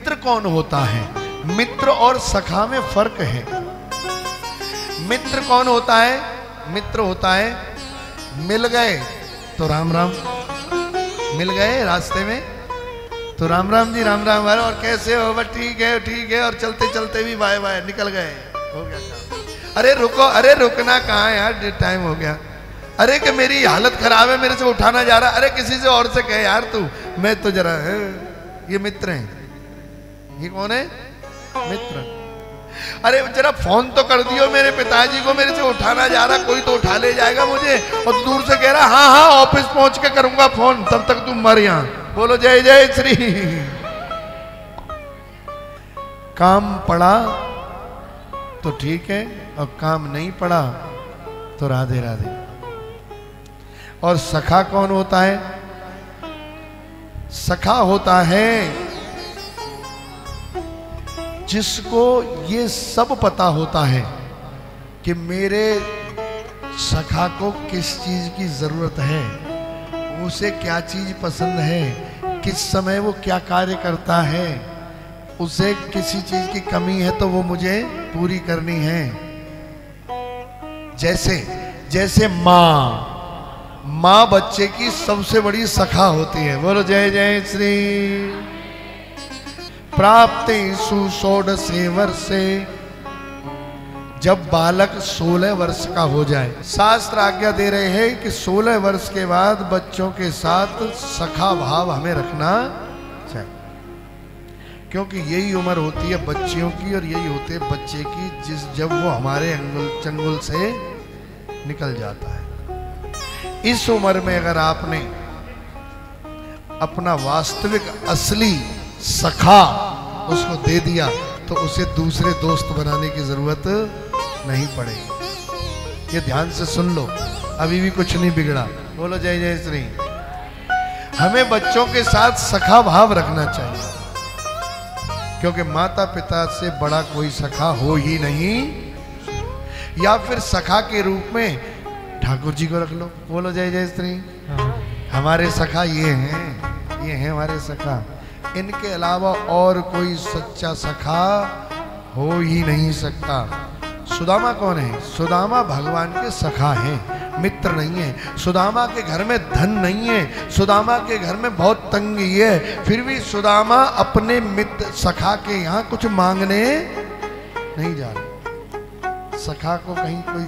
मित्र कौन होता है? मित्र और सखा में फर्क है। मित्र कौन होता है? मित्र होता है मिल गए तो राम राम, मिल गए रास्ते में तो राम राम जी, राम राम, और कैसे हो? बस ठीक है, और चलते चलते भी बाय बाय, निकल गए, हो गया काम। अरे रुको, अरे रुकना कहाँ यार, टाइम हो गया। अरे कि मेरी हालत खराब है, मेरे से उठाना जा रहा, अरे किसी से और से कहे यार तू, मैं तो जरा है। ये मित्र हैं। ये कौन है? मित्र। अरे जरा फोन तो कर दियो मेरे पिताजी को, मेरे से उठाना जा रहा, कोई तो उठा ले जाएगा मुझे, और दूर से कह रहा हाँ हाँ ऑफिस पहुंच के करूंगा फोन, तब तक तुम मर यहां। बोलो जय जय श्री। काम पड़ा तो ठीक है, और काम नहीं पड़ा तो राधे राधे। और सखा कौन होता है? सखा होता है जिसको ये सब पता होता है कि मेरे सखा को किस चीज की जरूरत है, उसे क्या चीज पसंद है, किस समय वो क्या कार्य करता है, उसे किसी चीज की कमी है तो वो मुझे पूरी करनी है। जैसे माँ बच्चे की सबसे बड़ी सखा होती है। बोलो जय जय श्री। प्राप्ति षोडशे वर्षे, जब बालक 16 वर्ष का हो जाए, शास्त्र आज्ञा दे रहे हैं कि 16 वर्ष के बाद बच्चों के साथ सखा भाव हमें रखना चाहिए, क्योंकि यही उम्र होती है बच्चियों की, और यही होते है बच्चे की जब वो हमारे अंगुल चंगुल से निकल जाता है। इस उम्र में अगर आपने अपना वास्तविक असली सखा उसको दे दिया तो उसे दूसरे दोस्त बनाने की जरूरत नहीं पड़ेगी। ये ध्यान से सुन लो, अभी भी कुछ नहीं बिगड़ा। बोलो जय जय श्री। हमें बच्चों के साथ सखा भाव रखना चाहिए, क्योंकि माता पिता से बड़ा कोई सखा हो ही नहीं, या फिर सखा के रूप में ठाकुर जी को रख लो। बोलो जय जय श्री। हमारे सखा ये हैं हमारे सखा, इनके अलावा और कोई सच्चा सखा हो ही नहीं सकता। सुदामा कौन है? सुदामा भगवान के सखा हैं, मित्र नहीं है। सुदामा के घर में धन नहीं है, सुदामा के घर में बहुत तंगी है, फिर भी सुदामा अपने मित्र सखा के यहाँ कुछ मांगने नहीं जा रहे। सखा को कहीं कोई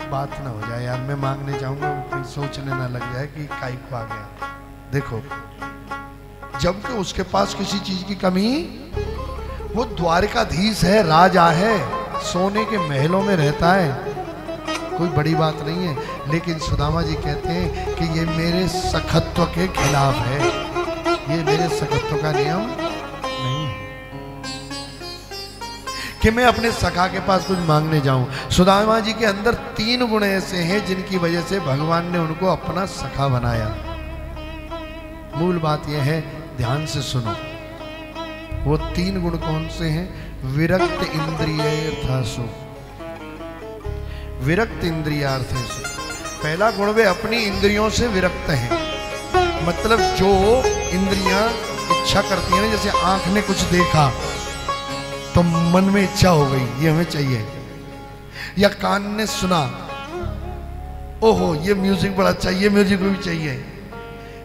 बात ना हो जाए यार, मैं मांगने जाऊंगा, वो कहीं सोचने ना लग जाए कि काई को आ गया। देखो, जबकि उसके पास किसी चीज की कमी, वो द्वारिकाधीश है, राजा है, सोने के महलों में रहता है, कोई बड़ी बात नहीं है। लेकिन सुदामा जी कहते हैं कि ये मेरे सखत्व के खिलाफ है, ये मेरे सखत्व का नियम नहीं है कि मैं अपने सखा के पास कुछ मांगने जाऊं। सुदामा जी के अंदर 3 गुण ऐसे हैं जिनकी वजह से भगवान ने उनको अपना सखा बनाया। मूल बात यह है, ध्यान से सुनो, वो 3 गुण कौन से हैं? विरक्त इंद्रियर्थासु, विरक्त इंद्रियार्थेषु। पहला गुण, वे अपनी इंद्रियों से विरक्त हैं, मतलब जो इंद्रियां इच्छा करती हैं ना, जैसे आंख ने कुछ देखा तो मन में इच्छा हो गई ये हमें चाहिए, या कान ने सुना ओहो ये म्यूजिक बड़ा अच्छा, ये म्यूजिक भी चाहिए।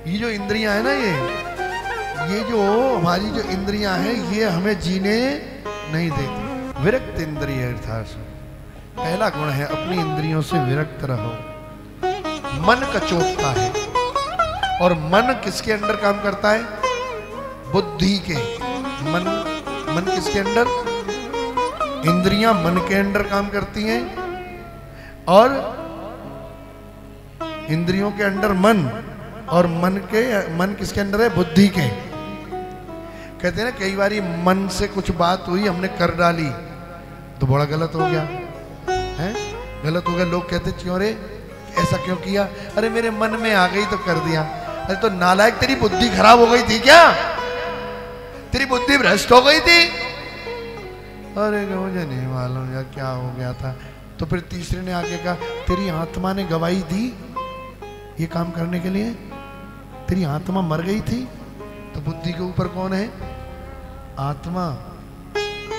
ये जो इंद्रियां है ना, ये जो हमारी जो इंद्रियां हैं, ये हमें जीने नहीं देती। विरक्त इंद्रिय अर्थात पहला गुण है, अपनी इंद्रियों से विरक्त रहो। मन कचोटता है, और मन किसके अंडर काम करता है? बुद्धि के। मन किसके अंडर? इंद्रियां मन के अंडर काम करती हैं, और इंद्रियों के अंडर मन, और मन किसके अंडर है? बुद्धि के। कहते हैं ना, कई बार मन से कुछ बात हुई, हमने कर डाली तो बड़ा गलत हो गया है, गलत हो गया। लोग कहते क्यों रे ऐसा क्यों किया? अरे मेरे मन में आ गई तो कर दिया। अरे तो नालायक, तेरी बुद्धि खराब हो गई थी क्या? तेरी बुद्धि भ्रष्ट हो गई थी? अरे मुझे नहीं मालूम यार क्या हो गया था। तो फिर तीसरे ने आके कहा, तेरी आत्मा ने गवाही दी ये काम करने के लिए, तेरी आत्मा मर गई थी। तो बुद्धि के ऊपर कौन है? आत्मा,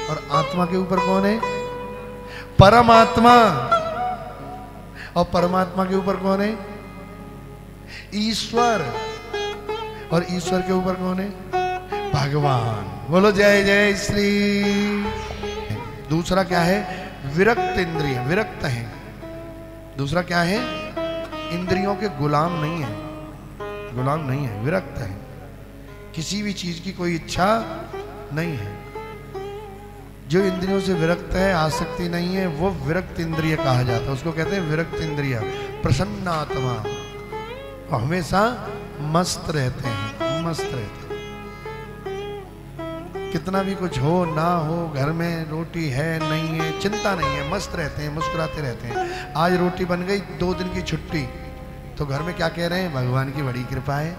और आत्मा के ऊपर कौन है? परमात्मा। और परमात्मा के ऊपर कौन है? ईश्वर। और ईश्वर के ऊपर कौन है? भगवान। बोलो जय जय श्री। दूसरा क्या है? विरक्त इंद्रिय, विरक्त है। दूसरा क्या है? इंद्रियों के गुलाम नहीं है, गुलाम नहीं है, विरक्त है। किसी भी चीज की कोई इच्छा नहीं है। जो इंद्रियों से विरक्त है, आसक्ति नहीं है, वो विरक्त इंद्रिय कहा जाता है। उसको कहते हैं विरक्त इंद्रिय। प्रसन्न आत्मा, वो हमेशा मस्त रहते हैं, मस्त रहते हैं। कितना भी कुछ हो ना हो, घर में रोटी है नहीं है, चिंता नहीं है, मस्त रहते हैं, मुस्कुराते रहते हैं। आज रोटी बन गई, 2 दिन की छुट्टी, तो घर में क्या कह रहे हैं? भगवान की बड़ी कृपा है।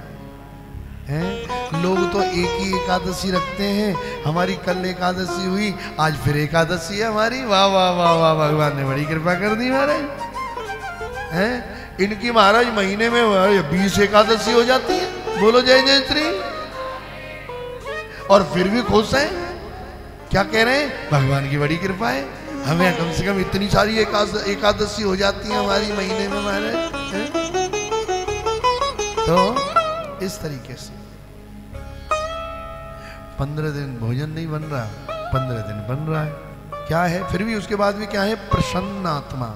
हैं? लोग तो एक ही एकादशी रखते हैं। हमारी कल एकादशी हुई, आज फिर एकादशी है हमारी। वाह वाह वाह वाह, भगवान ने बड़ी कृपा कर दी महाराज। हैं? इनकी महाराज महीने में 20 एकादशी हो जाती है। बोलो जय जय श्री। और फिर भी खुश हैं। क्या कह रहे हैं? भगवान की बड़ी कृपा है, हमें कम से कम इतनी सारी एकादशी हो जाती है हमारी महीने में महाराज। तो इस तरीके से 15 दिन भोजन नहीं बन रहा, 15 दिन बन रहा है। क्या है? फिर भी उसके बाद भी क्या है? प्रसन्न आत्मा,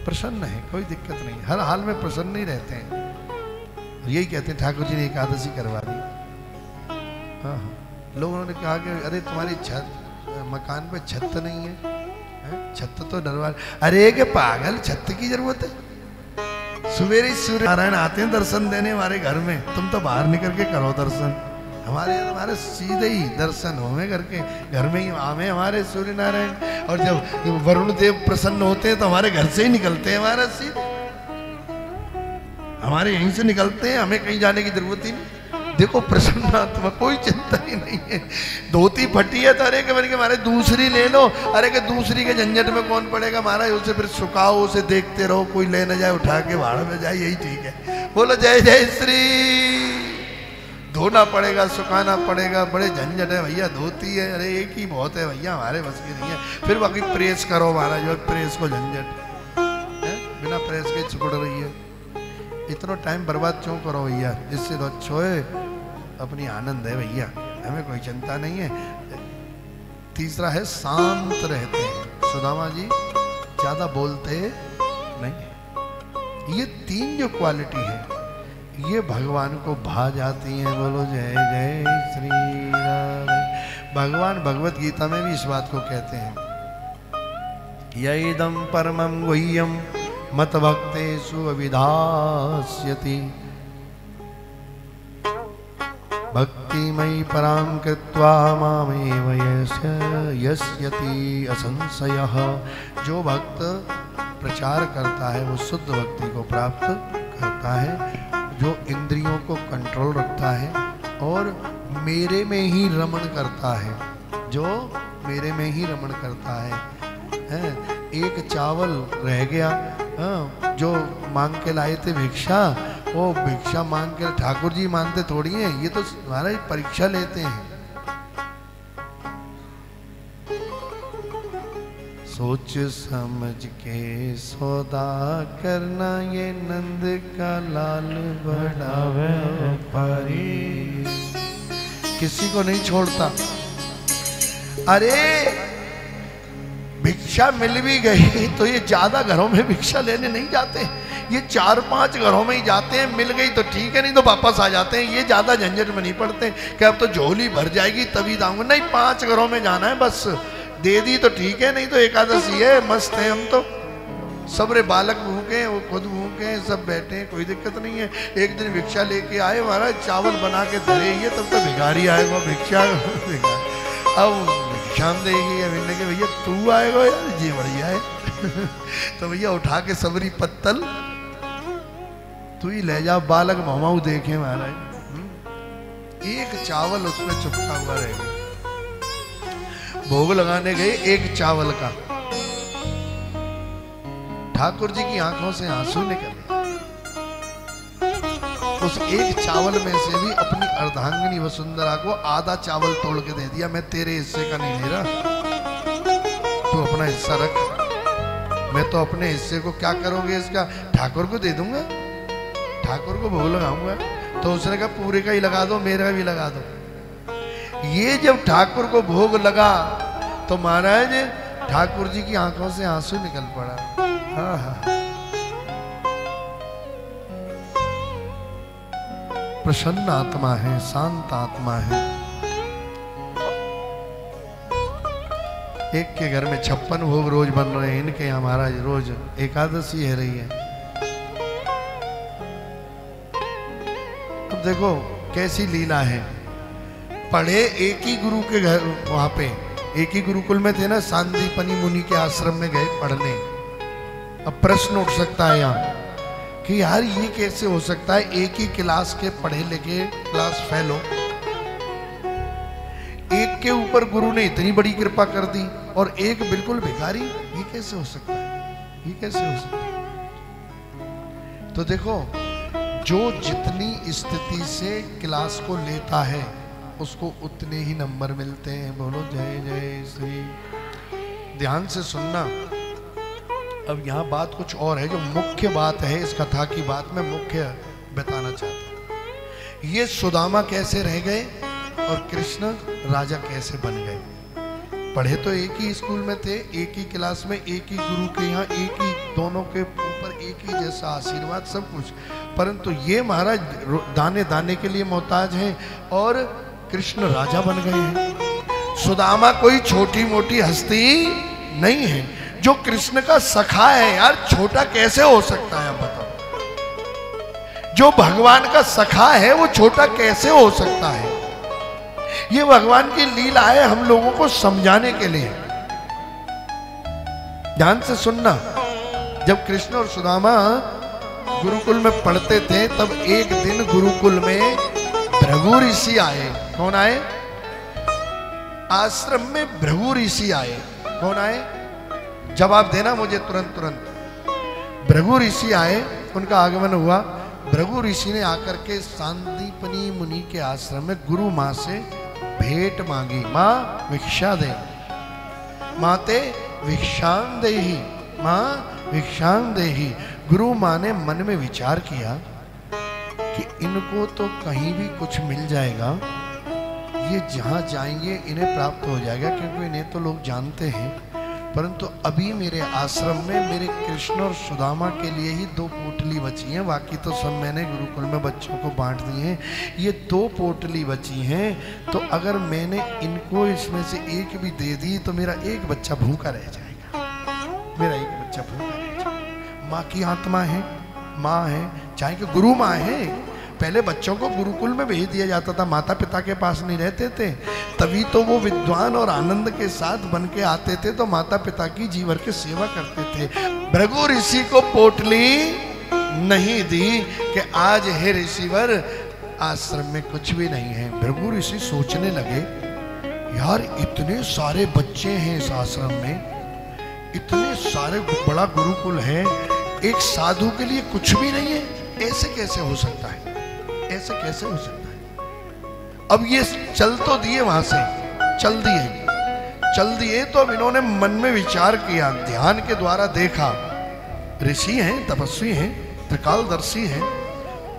प्रसन्न है, कोई दिक्कत नहीं, हर हाल में प्रसन्न ही रहते हैं। यही कहते हैं ठाकुर जी ने एकादशी करवा दी। हाँ, लोगों ने कहा कि अरे तुम्हारी मकान पे छत नहीं है, छत तो डरवा। अरे के पागल, छत की जरूरत है? सवेरे सूर्य नारायण आते हैं दर्शन देने हमारे घर में, तुम तो बाहर निकल के करो दर्शन। हमारे सीधे ही दर्शन होवे करके घर में ही आवे हमारे सूर्य नारायण। और जब वरुण देव प्रसन्न होते हैं तो हमारे घर से ही निकलते हैं हमारे सीधे, हमारे यहीं से निकलते हैं, हमें कहीं जाने की जरूरत ही नहीं। देखो प्रसन्न आत्मा, कोई चिंता ही नहीं है। धोती फटी है तो अरे के बन के मारे दूसरी ले लो। अरे के दूसरी के झंझट में कौन पड़ेगा महाराज? उसे फिर सुखाओ, उसे देखते रहो, कोई ले न जाए उठा के भाड़ में जाए, यही ठीक है। बोलो जय जय श्री। धोना पड़ेगा, सुखाना पड़ेगा, बड़े झंझट है भैया। धोती है, अरे एक ही बहुत है भैया, हमारे बस की नहीं है। फिर बाकी प्रेस करो महाराज, जो प्रेस को झंझट है, बिना प्रेस के सिकुड़ रही है। इतना टाइम बर्बाद क्यों करो भैया? इससे तो अच्छो है अपनी आनंद है भैया, हमें कोई चिंता नहीं है। तीसरा है शांत रहते हैं। सुदामा जी ज्यादा बोलते नहीं है। ये 3 जो क्वालिटी है ये भगवान को भा जाती हैं। बोलो जय जय श्री राम। भगवान भगवत गीता में भी इस बात को कहते हैं, यइदं परमं गुह्यं मत भक्तेषु अविधास्यति भक्तिमयी परां कृत्वा मामेव यस्यति असंशयः। जो भक्त प्रचार करता है वो शुद्ध भक्ति को प्राप्त करता है, जो इंद्रियों को कंट्रोल रखता है और मेरे में ही रमण करता है, जो मेरे में ही रमण करता है। एक चावल रह गया, जो मांग के लाए थे भिक्षा, वो भिक्षा मांग के ठाकुर जी मानते थोड़ी हैं, ये तो हमारा परीक्षा लेते हैं। सोच समझ के सौदा करना, ये नंद का लाल बड़ा व्यापारी, किसी को नहीं छोड़ता। अरे भिक्षा मिल भी गई तो ये ज्यादा घरों में भिक्षा लेने नहीं जाते, ये 4-5 घरों में ही जाते हैं। मिल गई तो ठीक है, नहीं तो वापस आ जाते हैं। ये ज्यादा झंझट में नहीं पड़ते कि अब तो झोली भर जाएगी तभी दाऊंगा। नहीं, 5 घरों में जाना है बस। दे दी तो ठीक है, नहीं तो एकादशी है, मस्त है। हम तो सबरे बालक भूखे, वो खुद भूखे, सब बैठे हैं, कोई दिक्कत नहीं है। एक दिन भिक्षा लेके आए महाराज, चावल बना के धरे, ये तब तक भिखारी आएगा भिक्षा। अब भिक्षा देगी, अब इन्हें भैया तू आएगा यार, जी बढ़िया है। तो भैया उठा के सबरी पत्तल तू ही ले जा, बालक मामाऊ देखे महाराज। एक चावल उसमें चुपका हुआ रहेगा। भोग लगाने गए, एक चावल का, ठाकुर जी की आंखों से आंसू निकले। वो उस एक चावल में से भी अपनी अर्धांगिनी वसुंधरा को आधा चावल तोड़ के दे दिया, मैं तेरे हिस्से का नहीं ले रहा, तू अपना हिस्सा रख, मैं तो अपने हिस्से को क्या करोगे इसका, ठाकुर को दे दूंगा, ठाकुर को भोग लगाऊंगा। तो उसने कहा पूरे का ही लगा दो, मेरा भी लगा दो। ये जब ठाकुर को भोग लगा तो महाराज ठाकुर जी की आंखों से आंसू निकल पड़ा। हाँ हाँ, प्रसन्न आत्मा है, शांत आत्मा है। एक के घर में 56 भोग रोज बन रहे हैं, इनके यहाँ महाराज रोज एकादशी है रही है। अब देखो कैसी लीला है। पढ़े एक ही गुरु के घर, वहां पे एक ही गुरुकुल में थे ना, सांदीपनी मुनि के आश्रम में गए पढ़ने। अब प्रश्न उठ सकता है यहाँ कि यार ये कैसे हो सकता है, एक ही क्लास के पढ़े लिखे क्लास फेलो, एक के ऊपर गुरु ने इतनी बड़ी कृपा कर दी और एक बिल्कुल भिखारी, ये कैसे हो सकता है, ये कैसे हो सकता है। तो देखो जो जितनी स्थिति से क्लास को लेता है उसको उतने ही नंबर मिलते हैं। बोलो जय जय श्री। ध्यान से सुनना। अब यहाँ बात कुछ और है, जो मुख्य बात है इस कथा की बात मैं मुख्य बताना चाहता हूँ। ये सुदामा कैसे रह गए और कृष्ण राजा कैसे बन गए। पढ़े तो एक ही स्कूल में थे, एक ही क्लास में, एक ही गुरु के यहाँ, एक ही, दोनों के ऊपर एक ही जैसा आशीर्वाद सब कुछ, परंतु ये महाराज दाने दाने के लिए मोहताज हैं और कृष्ण राजा बन गए हैं। सुदामा कोई छोटी मोटी हस्ती नहीं है, जो कृष्ण का सखा है। यार छोटा कैसे हो सकता है आप बताओ। जो भगवान का सखा है वो छोटा कैसे हो सकता है। ये भगवान की लीला है हम लोगों को समझाने के लिए। ध्यान से सुनना। जब कृष्ण और सुदामा गुरुकुल में पढ़ते थे तब एक दिन गुरुकुल में भृगु ऋषि आए। कौन आए? आश्रम में भृगु ऋषि आए। कौन आए? जवाब देना मुझे तुरंत तुरंत। भृगु ऋषि आए, उनका आगमन हुआ। भृगु ऋषि ने आकर के सांदीपनी मुनि के आश्रम में गुरु मां से भेंट मांगी। मां भिक्षा दे, माते भिक्षां देहि, मां भिक्षां देहि। गुरु मां ने मन में विचार किया कि इनको तो कहीं भी कुछ मिल जाएगा, ये जहां जाएंगे इन्हें प्राप्त हो जाएगा, क्योंकि इन्हें तो लोग जानते हैं। परंतु अभी मेरे आश्रम में मेरे कृष्ण और सुदामा के लिए ही 2 पोटली बची हैं, बाकी तो सब मैंने गुरुकुल में बच्चों को बांट दिए हैं। ये 2 पोटली बची हैं, तो अगर मैंने इनको इसमें से एक भी दे दी तो मेरा एक बच्चा भूखा रह जाएगा, मेरा एक बच्चा भूखा रह जाएगा। माँ की आत्मा है, माँ है, चाहे कि गुरु माँ है। पहले बच्चों को गुरुकुल में भेज दिया जाता था, माता पिता के पास नहीं रहते थे, तभी तो वो विद्वान और आनंद के साथ बन के आते थे, तो माता पिता की जीवन की सेवा करते थे। भृगु ऋषि को पोटली नहीं दी कि आज हे ऋषिवर आश्रम में कुछ भी नहीं है। भृगु ऋषि सोचने लगे, यार इतने सारे बच्चे हैं इस आश्रम में, इतने सारे, बड़ा गुरुकुल है, एक साधु के लिए कुछ भी नहीं है, ऐसे कैसे हो सकता है, ऐसे कैसे हो सकता है। अब ये चल तो दिए, वहां से चल दिए तो अब इन्होंने मन में विचार किया, ध्यान के द्वारा देखा। ऋषि हैं, तपस्वी हैं, त्रिकालदर्शी हैं।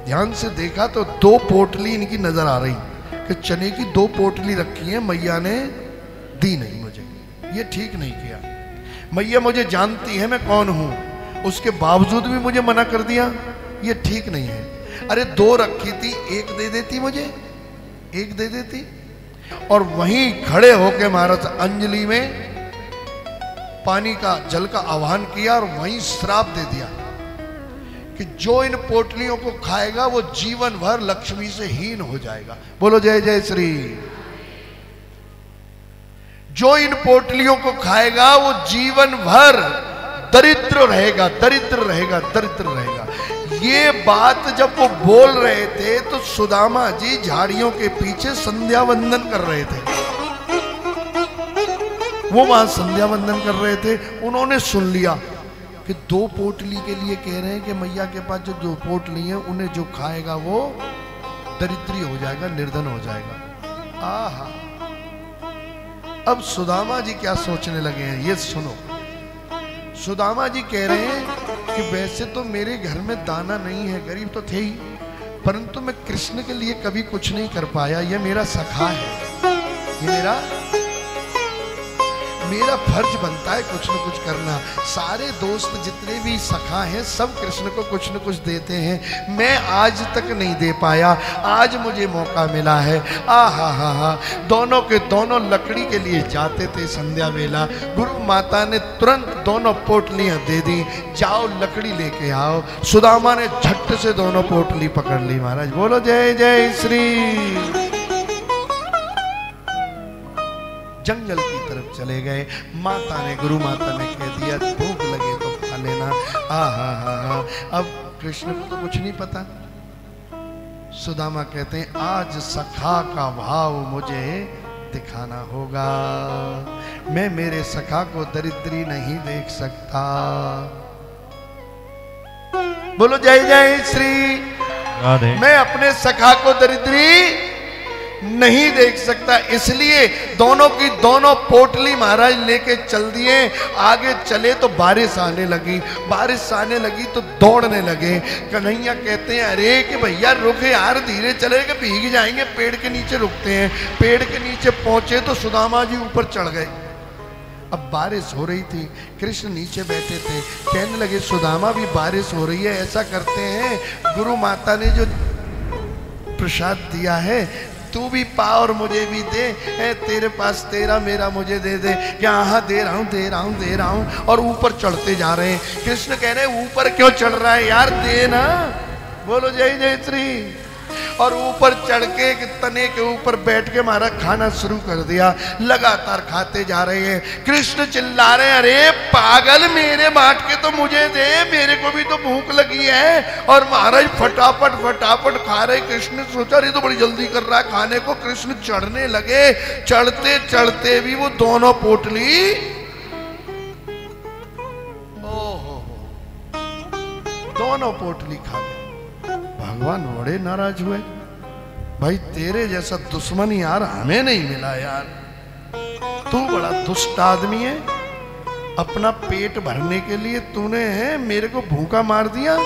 ध्यान से देखा तो 2 पोटली इनकी नजर आ रही कि चने की 2 पोटली रखी है, मैया ने दी नहीं मुझे, ये ठीक नहीं किया। मैया मुझे जानती है मैं कौन हूं, उसके बावजूद भी मुझे मना कर दिया, ये ठीक नहीं है। अरे 2 रखी थी, 1 दे देती मुझे, 1 दे देती। और वहीं खड़े होके महाराज अंजलि में पानी का, जल का आह्वान किया और वहीं श्राप दे दिया कि जो इन पोटलियों को खाएगा वो जीवन भर लक्ष्मी से हीन हो जाएगा। बोलो जय जय श्री। जो इन पोटलियों को खाएगा वो जीवन भर दरिद्र रहेगा, दरिद्र रहेगा, दरिद्र रहेगा। ये बात जब वो बोल रहे थे तो सुदामा जी झाड़ियों के पीछे संध्या वंदन कर रहे थे। वो वहां संध्या वंदन कर रहे थे, उन्होंने सुन लिया कि कि 2 पोटली के लिए कह रहे हैं कि मैया के पास जो 2 पोटली है उन्हें जो खाएगा वो दरिद्री हो जाएगा, निर्धन हो जाएगा। आहा, अब सुदामा जी क्या सोचने लगे हैं ये सुनो। सुदामा जी कह रहे हैं कि वैसे तो मेरे घर में दाना नहीं है, गरीब तो थे ही, परंतु मैं कृष्ण के लिए कभी कुछ नहीं कर पाया। ये मेरा सखा है, ये मेरा फर्ज बनता है कुछ न कुछ करना। सारे दोस्त जितने भी सखा हैं सब कृष्ण को कुछ न कुछ देते हैं, मैं आज तक नहीं दे पाया, आज मुझे मौका मिला है। आहा हा हा, दोनों के दोनों लकड़ी के लिए जाते थे संध्या वेला। गुरु माता ने तुरंत दोनों पोटलियां दे दी, जाओ लकड़ी लेके आओ। सुदामा ने झट से दोनों पोटली पकड़ ली। महाराज बोलो जय जय श्री। जंगल की तरफ चले गए। माता ने, गुरु माता ने कह दिया भूख लगे तो खा लेना। आहा हा हा, अब कृष्ण को तो कुछ नहीं पता। सुदामा कहते हैं आज सखा का भाव मुझे दिखाना होगा, मैं मेरे सखा को दरिद्री नहीं देख सकता। बोलो जय जय श्री। मैं अपने सखा को दरिद्री नहीं देख सकता, इसलिए दोनों की दोनों पोटली महाराज लेके चल दिए। आगे चले तो बारिश आने लगी, बारिश आने लगी तो दौड़ने लगे। कन्हैया कहते हैं अरे कि भैया रुक यार, धीरे चलेगा भीग जाएंगे। पेड़ के नीचे रुकते हैं, पेड़ के नीचे पहुंचे तो सुदामा जी ऊपर चढ़ गए। अब बारिश हो रही थी, कृष्ण नीचे बैठे थे। कहने लगे सुदामा भी बारिश हो रही है, ऐसा करते हैं गुरु माता ने जो प्रसाद दिया है तू भी पा और मुझे भी दे। तेरे पास तेरा, मेरा मुझे दे दे। क्या हाँ दे रहा हूँ दे रहा हूँ दे रहा हूँ। और ऊपर चढ़ते जा रहे हैं। कृष्ण कह रहे हैं ऊपर क्यों चढ़ रहा है यार, दे ना। बोलो जय जय श्री। और ऊपर चढ़ के एक तने के ऊपर बैठ के हमारा खाना शुरू कर दिया। लगातार खाते जा रहे हैं। कृष्ण चिल्ला रहे हैं अरे पागल, मेरे बांट के तो मुझे दे, मेरे को भी तो भूख लगी है। और महाराज फटाफट फटाफट खा रहे। कृष्ण ने सोचा ये तो बड़ी जल्दी कर रहा है खाने को। कृष्ण चढ़ने लगे, चढ़ते चढ़ते भी वो दोनों पोटली, ओहो, दोनों पोटली खा गए। भगवान बड़े नाराज हुए, भाई तेरे जैसा दुश्मन यार हमें नहीं मिला यार, तू बड़ा दुष्ट आदमी है। अपना पेट भरने के लिए तूने है मेरे को भूखा मार दिया,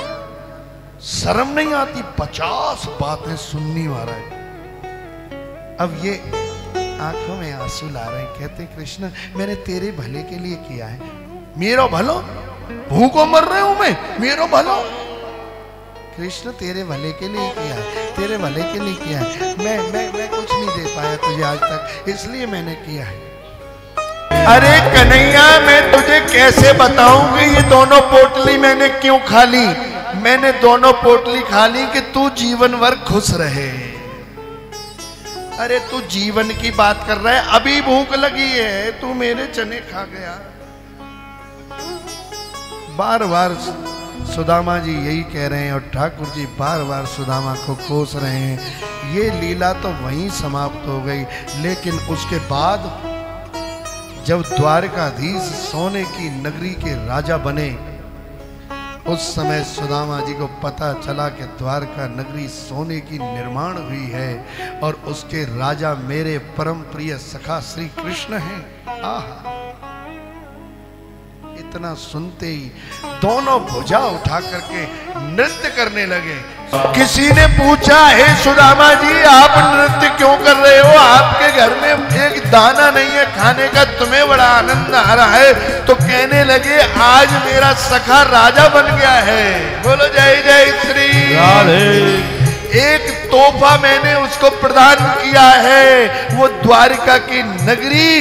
शर्म नहीं आती? 50 बातें सुननी महाराज। अब ये आंखों में आंसू ला रहे हैं। कहते कृष्ण मैंने तेरे भले के लिए किया है। मेरा भलो? भूखों मर रहे हूं मैं, मेरा भलो? कृष्ण तेरे भले के लिए किया है, तेरे भले के लिए किया है। मैं कुछ नहीं दे पाया तुझे आज तक, इसलिए मैंने किया है। अरे कन्हैया मैं तुझे कैसे बताऊं कि ये दोनों पोटली मैंने क्यों खा ली। मैंने दोनों पोटली खा ली कि तू जीवन भर खुश रहे। अरे तू जीवन की बात कर रहा है, अभी भूख लगी है, तू मेरे चने खा गया। बार बार सुदामा जी यही कह रहे हैं और ठाकुर जी बार बार सुदामा को कोस रहे हैं। ये लीला तो वहीं समाप्त हो गई। लेकिन उसके बाद जब द्वारकाधीश सोने की नगरी के राजा बने, उस समय सुदामा जी को पता चला कि द्वारका नगरी सोने की निर्माण हुई है और उसके राजा मेरे परम प्रिय सखा श्री कृष्ण हैं। आहा, इतना सुनते ही दोनों भुजा उठा करके नृत्य करने लगे। किसी ने पूछा हे सुदामा जी आप नृत्य क्यों कर रहे हो, आपके घर में एक दाना नहीं है खाने का, तुम्हें बड़ा आनंद आ रहा है। तो कहने लगे आज मेरा सखा राजा बन गया है। बोलो जय जय श्री राधे। एक तोहफा मैंने उसको प्रदान किया है, वो द्वारिका की नगरी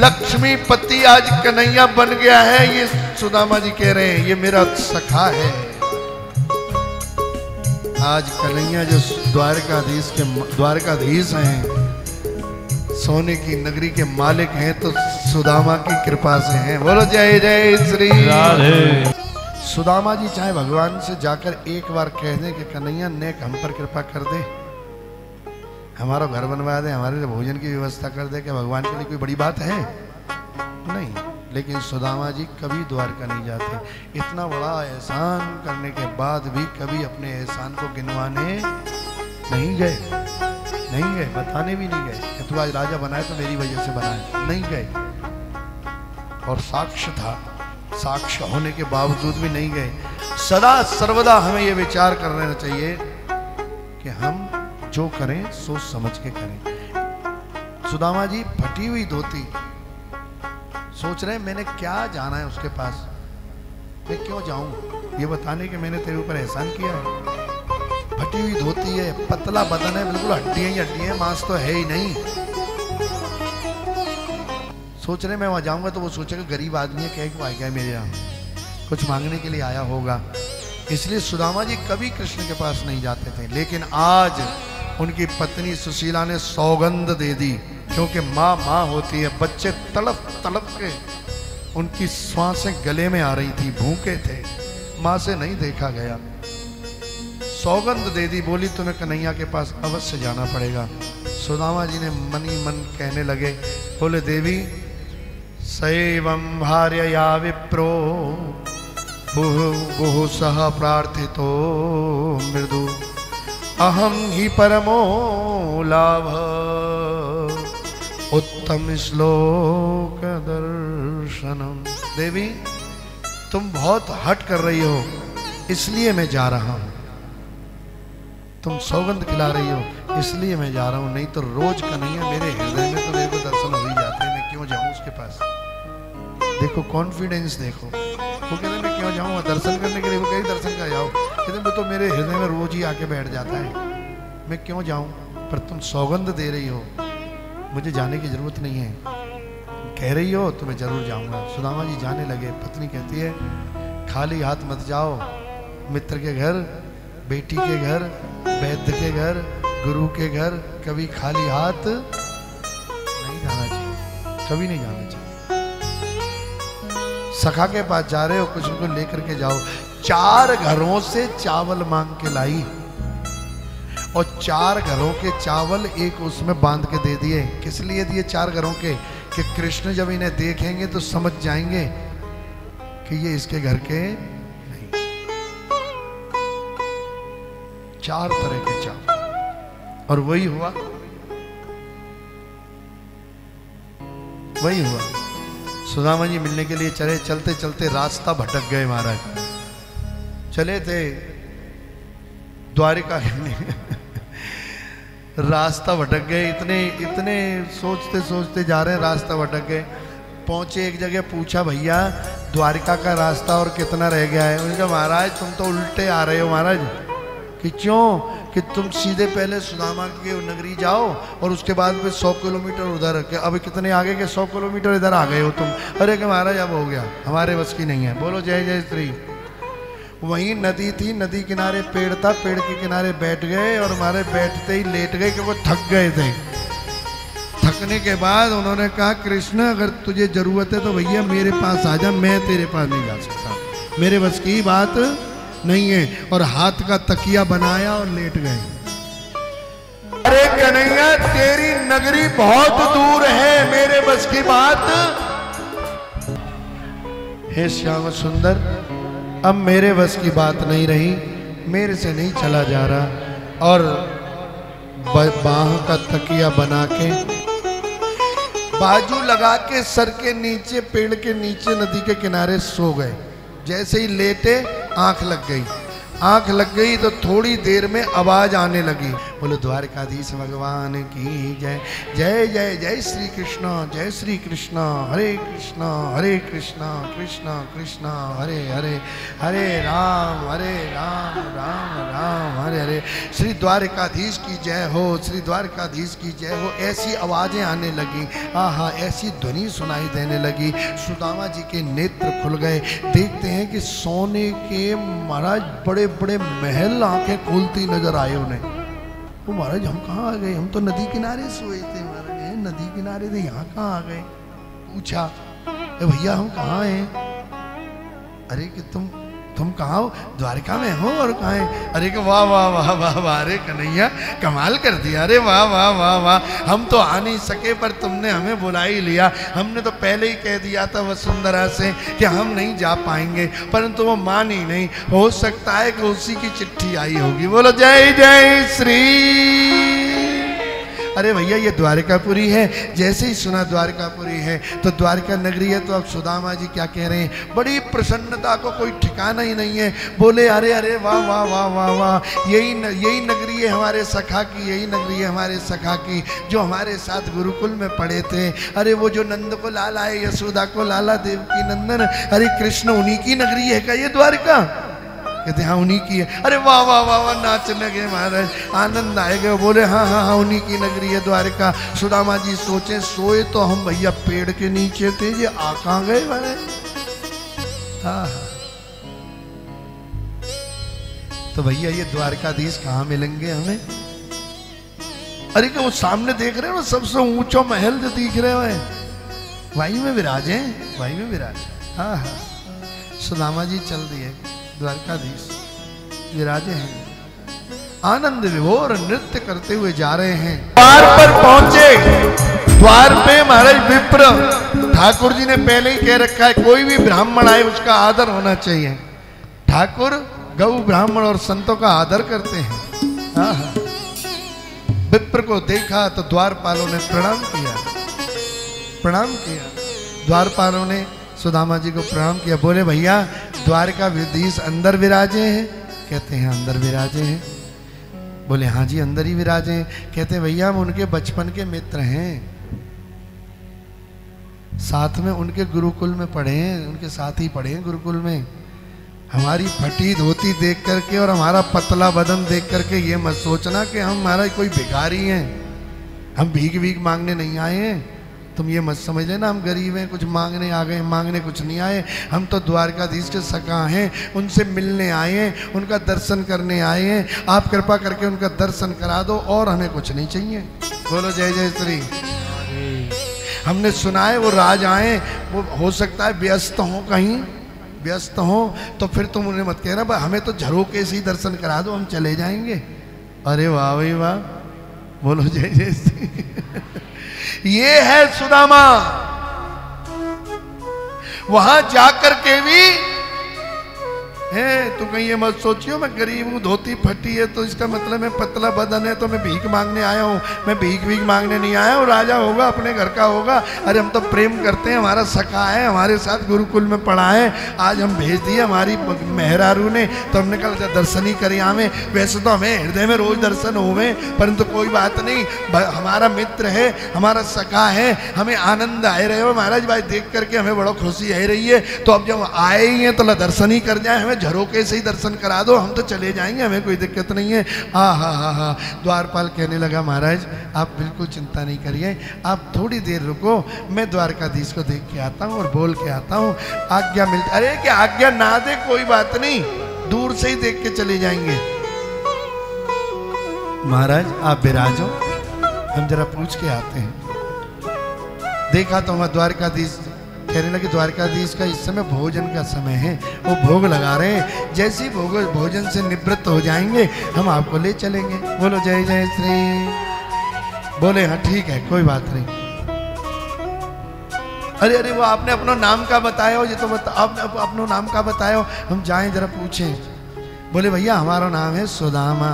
लक्ष्मीपति आज कन्हैया बन गया है। ये सुदामा जी कह रहे हैं ये मेरा सखा है। आज कन्हैया जो द्वारकाधीश हैं, सोने की नगरी के मालिक हैं, तो सुदामा की कृपा से हैं। बोलो जय जय श्री राधे। सुदामा जी चाहे भगवान से जाकर एक बार कह दें कि कन्हैया नेक हम पर कृपा कर दे, हमारा घर बनवा दे, हमारे लिए भोजन की व्यवस्था कर दे, कि भगवान के लिए कोई बड़ी बात है? नहीं। लेकिन सुदामा जी कभी द्वारका नहीं जाते। इतना बड़ा एहसान करने के बाद भी कभी अपने एहसान को गिनवाने नहीं गए, नहीं गए, बताने भी नहीं गए कि तू आज राजा बनाए तो मेरी वजह से बनाए, नहीं गए। और साक्ष्य था, साक्ष्य होने के बावजूद भी नहीं गए। सदा सर्वदा हमें यह विचार कर लेना चाहिए कि हम जो करें सोच समझ के करें। सुदामा जी फटी हुई धोती सोच रहे मैंने क्या जाना है उसके पास, मैं क्यों जाऊं ये बताने के मैंने तेरे ऊपर एहसान किया है। फटी हुई धोती है, पतला बदन है, बिल्कुल हड्डियां ही हड्डियां, मांस तो है ही नहीं। सोच रहे मैं वहां जाऊंगा तो वो सोचेगा गरीब आदमी है, क्या क्यों आ गया मेरे यहाँ, कुछ मांगने के लिए आया होगा। इसलिए सुदामा जी कभी कृष्ण के पास नहीं जाते थे। लेकिन आज उनकी पत्नी सुशीला ने सौगंध दे दी, क्योंकि माँ माँ होती है। बच्चे तड़प तड़प के उनकी श्वासें गले में आ रही थी, भूखे थे, माँ से नहीं देखा गया। सौगंध दे दी, बोली तुम्हें कन्हैया के पास अवश्य जाना पड़ेगा। सुदामा जी ने मन ही मन कहने लगे, बोले देवी सैवं भार्यया विप्रो बहु सह प्रार्थितो मृदु अहम ही परमो लाभ उत्तम श्लोक दर्शनम। देवी तुम बहुत हट कर रही हो, इसलिए मैं जा रहा हूं। तुम सौगंध खिला रही हो इसलिए मैं जा रहा हूं, नहीं तो रोज कन्हैया मेरे हृदय में तो मेरे को दर्शन हो ही जाते हैं, मैं क्यों जाऊं उसके पास। देखो कॉन्फिडेंस देखो, वो कहते मैं क्यों जाऊं दर्शन करने के लिए, वो कहीं दर्शन का जाओ, कहते वो तो मेरे हृदय में रोज ही आके बैठ जाता है, मैं क्यों जाऊं। पर तुम सौगंध दे रही हो, मुझे जाने की जरूरत नहीं है, कह रही हो तो मैं जरूर जाऊंगा। सुदामा जी जाने लगे। पत्नी कहती है खाली हाथ मत जाओ, मित्र के घर, बेटी के घर, वैद्य के घर, गुरु के घर कभी खाली हाथ नहीं जाना चाहिए, कभी नहीं जाना चाहिए। सखा के पास जा रहे हो, कुछ उनको लेकर के जाओ। 4 घरों से चावल मांग के लाई और 4 घरों के चावल एक उसमें बांध के दे दिए। किस लिए दिए 4 घरों के? कि कृष्ण जब इन्हें देखेंगे तो समझ जाएंगे कि ये इसके घर के नहीं। 4 तरह के चावल। और वही हुआ, वही हुआ। सुदामा जी मिलने के लिए चले, चलते चलते रास्ता भटक गए महाराज। चले थे द्वारिका रास्ता भटक गए, इतने सोचते सोचते जा रहे हैं, रास्ता भटक गए। पहुंचे एक जगह, पूछा भैया द्वारिका का रास्ता और कितना रह गया है। उन्होंने कहा महाराज तुम तो उल्टे आ रहे हो महाराज। कि क्यों? कि तुम सीधे पहले सुदामा की नगरी जाओ और उसके बाद में 100 किलोमीटर उधर के, अब कितने आगे के 100 किलोमीटर इधर आ गए हो तुम। अरे कि महाराज अब हो गया, हमारे बस की नहीं है। बोलो जय जय श्री। वहीं नदी थी, नदी किनारे पेड़ था, पेड़ के किनारे बैठ गए और हमारे बैठते ही लेट गए कि वो थक गए थे। थकने के बाद उन्होंने कहा कृष्ण अगर तुझे जरूरत है तो भैया मेरे पास आ जा, मैं तेरे पास नहीं जा सकता, मेरे बस की बात नहीं है। और हाथ का तकिया बनाया और लेट गए। अरे कन्हैया तेरी नगरी बहुत दूर है, मेरे बस की बात। हे श्याम सुंदर अब मेरे बस की बात नहीं रही, मेरे से नहीं चला जा रहा। और बाह का तकिया बना के बाजू लगा के सर के नीचे, पेड़ के नीचे नदी के किनारे सो गए। जैसे ही लेटे आंख लग गई। आंख लग गई तो थोड़ी देर में आवाज आने लगी, बोले द्वारकाधीश भगवान की जय। जय जय जय श्री कृष्ण, जय श्री कृष्ण, हरे कृष्ण कृष्ण कृष्ण हरे हरे, हरे राम राम राम हरे हरे। श्री द्वारकाधीश की जय हो, श्री द्वारकाधीश की जय हो। ऐसी आवाजें आने लगी, आहा ऐसी ध्वनि सुनाई देने लगी। सुदामा जी के नेत्र खुल गए। देखते हैं कि सोने के महाराज बड़े बड़े महल आंखें खोलती नजर आए उन्हें। वो महाराज हम कहाँ आ गए, हम तो नदी किनारे सोए थे महाराज, नदी किनारे थे, यहाँ कहाँ आ गए। पूछा भैया हम कहाँ हैं? अरे कि तुम तुम कहाँ हो? द्वारका में हो। और कहाँ है? अरे वाह वाह वाह वाह वाह, अरे कन्हैया कमाल कर दिया, अरे वाह वाह वाह वाह, हम तो आ नहीं सके पर तुमने हमें बुला ही लिया। हमने तो पहले ही कह दिया था वसुंधरा से कि हम नहीं जा पाएंगे, परंतु वो मानी नहीं। हो सकता है कि उसी की चिट्ठी आई होगी। बोलो जय जय श्री। अरे भैया ये द्वारकापुरी है। जैसे ही सुना द्वारकापुरी है तो द्वारका नगरी है, तो अब सुदामा जी क्या कह रहे हैं, बड़ी प्रसन्नता को कोई ठिकाना ही नहीं है। बोले अरे अरे वाह वाह वाह वाह वाह, यही नगरी है हमारे सखा की, यही नगरी है हमारे सखा की जो हमारे साथ गुरुकुल में पढ़े थे। अरे वो जो नंद को लाला है, यशोदा को लाला, देवकी नंदन, अरे कृष्ण उन्हीं की नगरी है क्या ये द्वारका? कहते हाँ उन्हीं की है। अरे वाह वाह वाह वाह, नाचने लगे महाराज, आनंद आएगा। बोले हाँ हाँ हाँ उन्हीं की नगरी है द्वारका। सुदामा जी सोचे सोए तो हम भैया पेड़ के नीचे थे, ये आ कहाँ गए महाराज? हाँ तो भैया ये द्वारकाधीश कहाँ मिलेंगे हमें? अरे क्या वो सामने देख रहे हो ना, सबसे ऊंचा महल जो दिख रहे हो, वही में विराजे, वही में विराजे। हाँ हाँ सुदामा जी चल दिए, द्वारकाधीश विराजे हैं, आनंद विभोर नृत्य करते हुए जा रहे हैं। द्वार पर पहुंचे, द्वार पे महाराज विप्र, ठाकुर जी ने पहले ही कह रखा है कोई भी ब्राह्मण आए उसका आदर होना चाहिए। ठाकुर गौ ब्राह्मण और संतों का आदर करते हैं। हाँ हाँ विप्र को देखा तो द्वारपालों ने प्रणाम किया, प्रणाम किया। द्वारपालों ने सुदामा जी को प्रणाम किया। बोले भैया द्वारकाधीश अंदर विराजे हैं? कहते हैं अंदर विराजे हैं। बोले हाँ जी अंदर ही विराजे हैं। कहते हैं भैया हम उनके बचपन के मित्र हैं, साथ में उनके गुरुकुल में पढ़े हैं, उनके साथ ही पढ़े हैं गुरुकुल में। हमारी फटी धोती देख करके और हमारा पतला बदन देख करके ये मत सोचना कि हम हमारा कोई भिखारी हैं, हम भीख भीख मांगने नहीं आए हैं। तुम ये मत समझ लेना हम गरीब हैं, कुछ मांगने आ गए, मांगने कुछ नहीं आए। हम तो द्वारकाधीश के सखा हैं, उनसे मिलने आए हैं, उनका दर्शन करने आए हैं। आप कृपा करके उनका दर्शन करा दो और हमें कुछ नहीं चाहिए। बोलो जय जय श्री। हमने सुना है वो राज आए, वो हो सकता है व्यस्त हो, कहीं व्यस्त हो, तो फिर तुम उन्हें मत कहना हमें तो झरोके से ही दर्शन करा दो, हम चले जाएंगे। अरे वाह भाई वाह, बोलो जय जय श्री। ये है सुदामा। वहां जाकर के भी है, तू कहीं ये मत सोचियो मैं गरीब हूँ, धोती फटी है तो इसका मतलब मैं पतला बदन है तो मैं भीख मांगने आया हूँ। मैं भीख भीख मांगने नहीं आया हूँ, राजा होगा अपने घर का होगा। अरे हम तो प्रेम करते हैं, हमारा सखा है, हमारे साथ गुरुकुल में पढ़ा है, आज हम भेज दिए हमारी मेहरारू ने, तो हमने कहा दर्शन ही करें हमें। वैसे तो हमें हृदय में रोज दर्शन होवे, परंतु कोई बात नहीं, हमारा मित्र है, हमारा सखा है, हमें आनंद आए रहे हो महाराज भाई, देख करके हमें बड़ा खुशी आ रही है। तो अब जब आए ही हैं तो दर्शन ही कर जाए, हमें झरोके से ही दर्शन करा दो, हम तो चले जाएंगे, हमें कोई दिक्कत नहीं है। हाँ हाँ हाँ हाँ। द्वारपाल कहने लगा महाराज आप बिल्कुल चिंता नहीं करिए, आप थोड़ी देर रुको, मैं द्वारकाधीश को देख के आता हूँ और बोल के आता हूँ, आज्ञा मिलती। अरे क्या आज्ञा ना दे कोई बात नहीं, दूर से ही देख के चले जाएंगे। महाराज आप विराजो, हम जरा पूछ के आते हैं। देखा तो वहां द्वारकाधीश कहने लगे द्वारकाधीश का इस समय भोजन का समय है, वो भोग लगा रहे हैं, जैसे ही भोजन से निवृत्त हो जाएंगे हम आपको ले चलेंगे। बोलो जय जय श्री। बोले हाँ ठीक है कोई बात नहीं। अरे अरे वो आपने अपना नाम का बताया हो, ये तो आपने अपना नाम का बताया हो, हम जाएं जरा पूछें। बोले भैया हमारा नाम है सुदामा,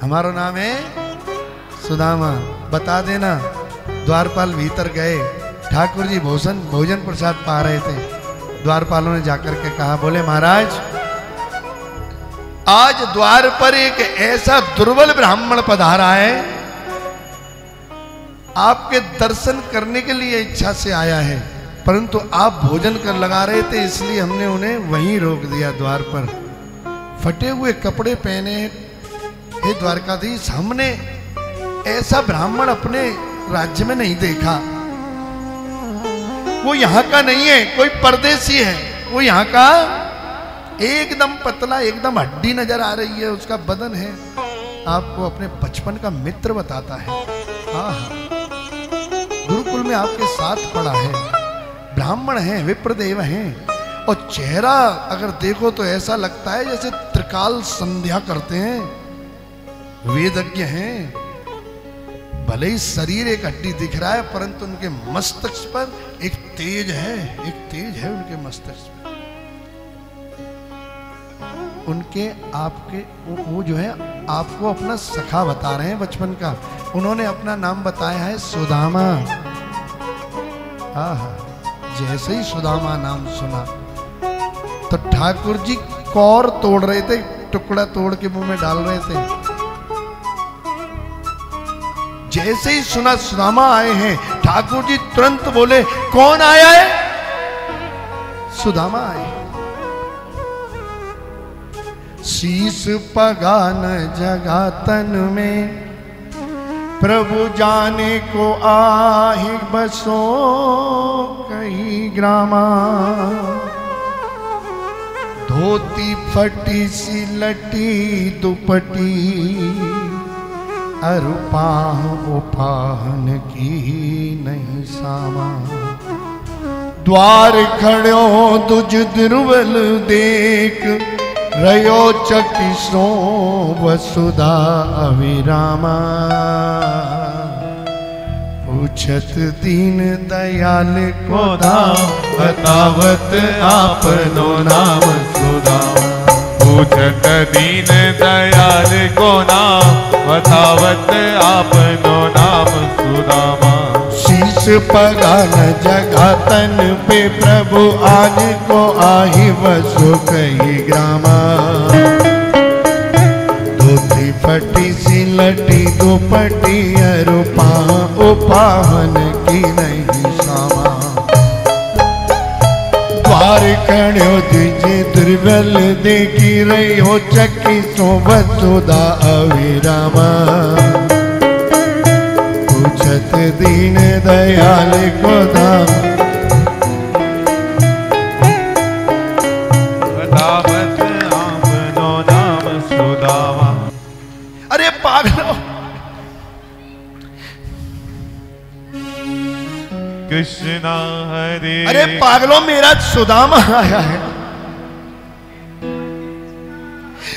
हमारा नाम है सुदामा, बता देना। द्वारपाल भीतर गए, ठाकुर जी भोजन प्रसाद पा रहे थे। द्वारपालों ने जाकर के कहा, बोले महाराज आज द्वार पर एक ऐसा दुर्बल ब्राह्मण पधारा है, आपके दर्शन करने के लिए इच्छा से आया है, परंतु आप भोजन कर लगा रहे थे इसलिए हमने उन्हें वहीं रोक दिया द्वार पर। फटे हुए कपड़े पहने, हे द्वारकाधीश हमने ऐसा ब्राह्मण अपने राज्य में नहीं देखा, वो यहाँ का नहीं है, कोई परदेसी है, वो यहाँ का एकदम पतला, एकदम हड्डी नजर आ रही है, उसका बदन है, आपको अपने बचपन का मित्र बताता है। हाँ गुरुकुल में आपके साथ पढ़ा है, ब्राह्मण है, विप्रदेव हैं, और चेहरा अगर देखो तो ऐसा लगता है जैसे त्रिकाल संध्या करते हैं, वेदज्ञ हैं। भले ही शरीर एक हड्डी दिख रहा है, परंतु उनके मस्तिष्क पर एक तेज है, एक तेज है उनके मस्तिष्क पर। उनके आपके वो जो है आपको अपना सखा बता रहे हैं बचपन का। उन्होंने अपना नाम बताया है सुदामा। आहा, जैसे ही सुदामा नाम सुना तो ठाकुर जी कौर तोड़ रहे थे, टुकड़ा तोड़ के मुंह में डाल रहे थे। जैसे ही सुना सुदामा आए हैं, ठाकुर जी तुरंत बोले, कौन आया है? सुदामा आए। शीस पगान जगा तन में, प्रभु जाने को आहि बसो कहीं ग्रामा। धोती फटी सी लटी दुपटी, अरुपाह उपाहन की नहीं सामा। द्वार खड़ो दुज दुर्बल देख, रयो चकिसो वसुधा अविरामा। पूछत दीन दयाल को धाम, बतावत आपनो नाम सुदामा। पूछत दीन दयाल को नाम, बतावत आपनो नाम सुदामा। शीश पगान जगा तन पे, प्रभु आन को आहि बसो कहीं ग्रामा। धोती फटी सी लटी दुपटी, अरुपा उपाहन की नहीं सामा। द्वार खड़ो तुझे दुर्बल देखी, रही हो चकी सो वसुधा अविरामा। पूछत दीन दयाल को धाम, बतावत आपनो नाम सुदामा। अरे पागलों, कृष्णा हरे। अरे पागलों, मेरा सुदामा आया है,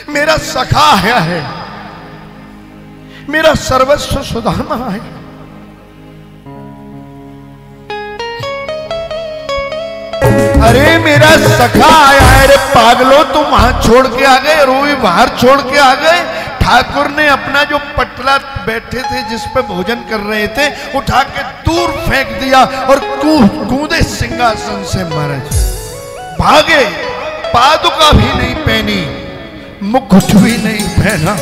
मेरा सखा आया है, मेरा सर्वस्व सुदामा आया। अरे मेरा सखा आया है। अरे पागलों, तुम वहां छोड़ के आ गए, रोई बाहर छोड़ के आ गए। ठाकुर ने अपना जो पटला बैठे थे जिस पे भोजन कर रहे थे, उठा के दूर फेंक दिया और कूदे सिंहासन से महाराज भागे। पादुका भी नहीं पहनी, मुकुट भी नहीं पहना,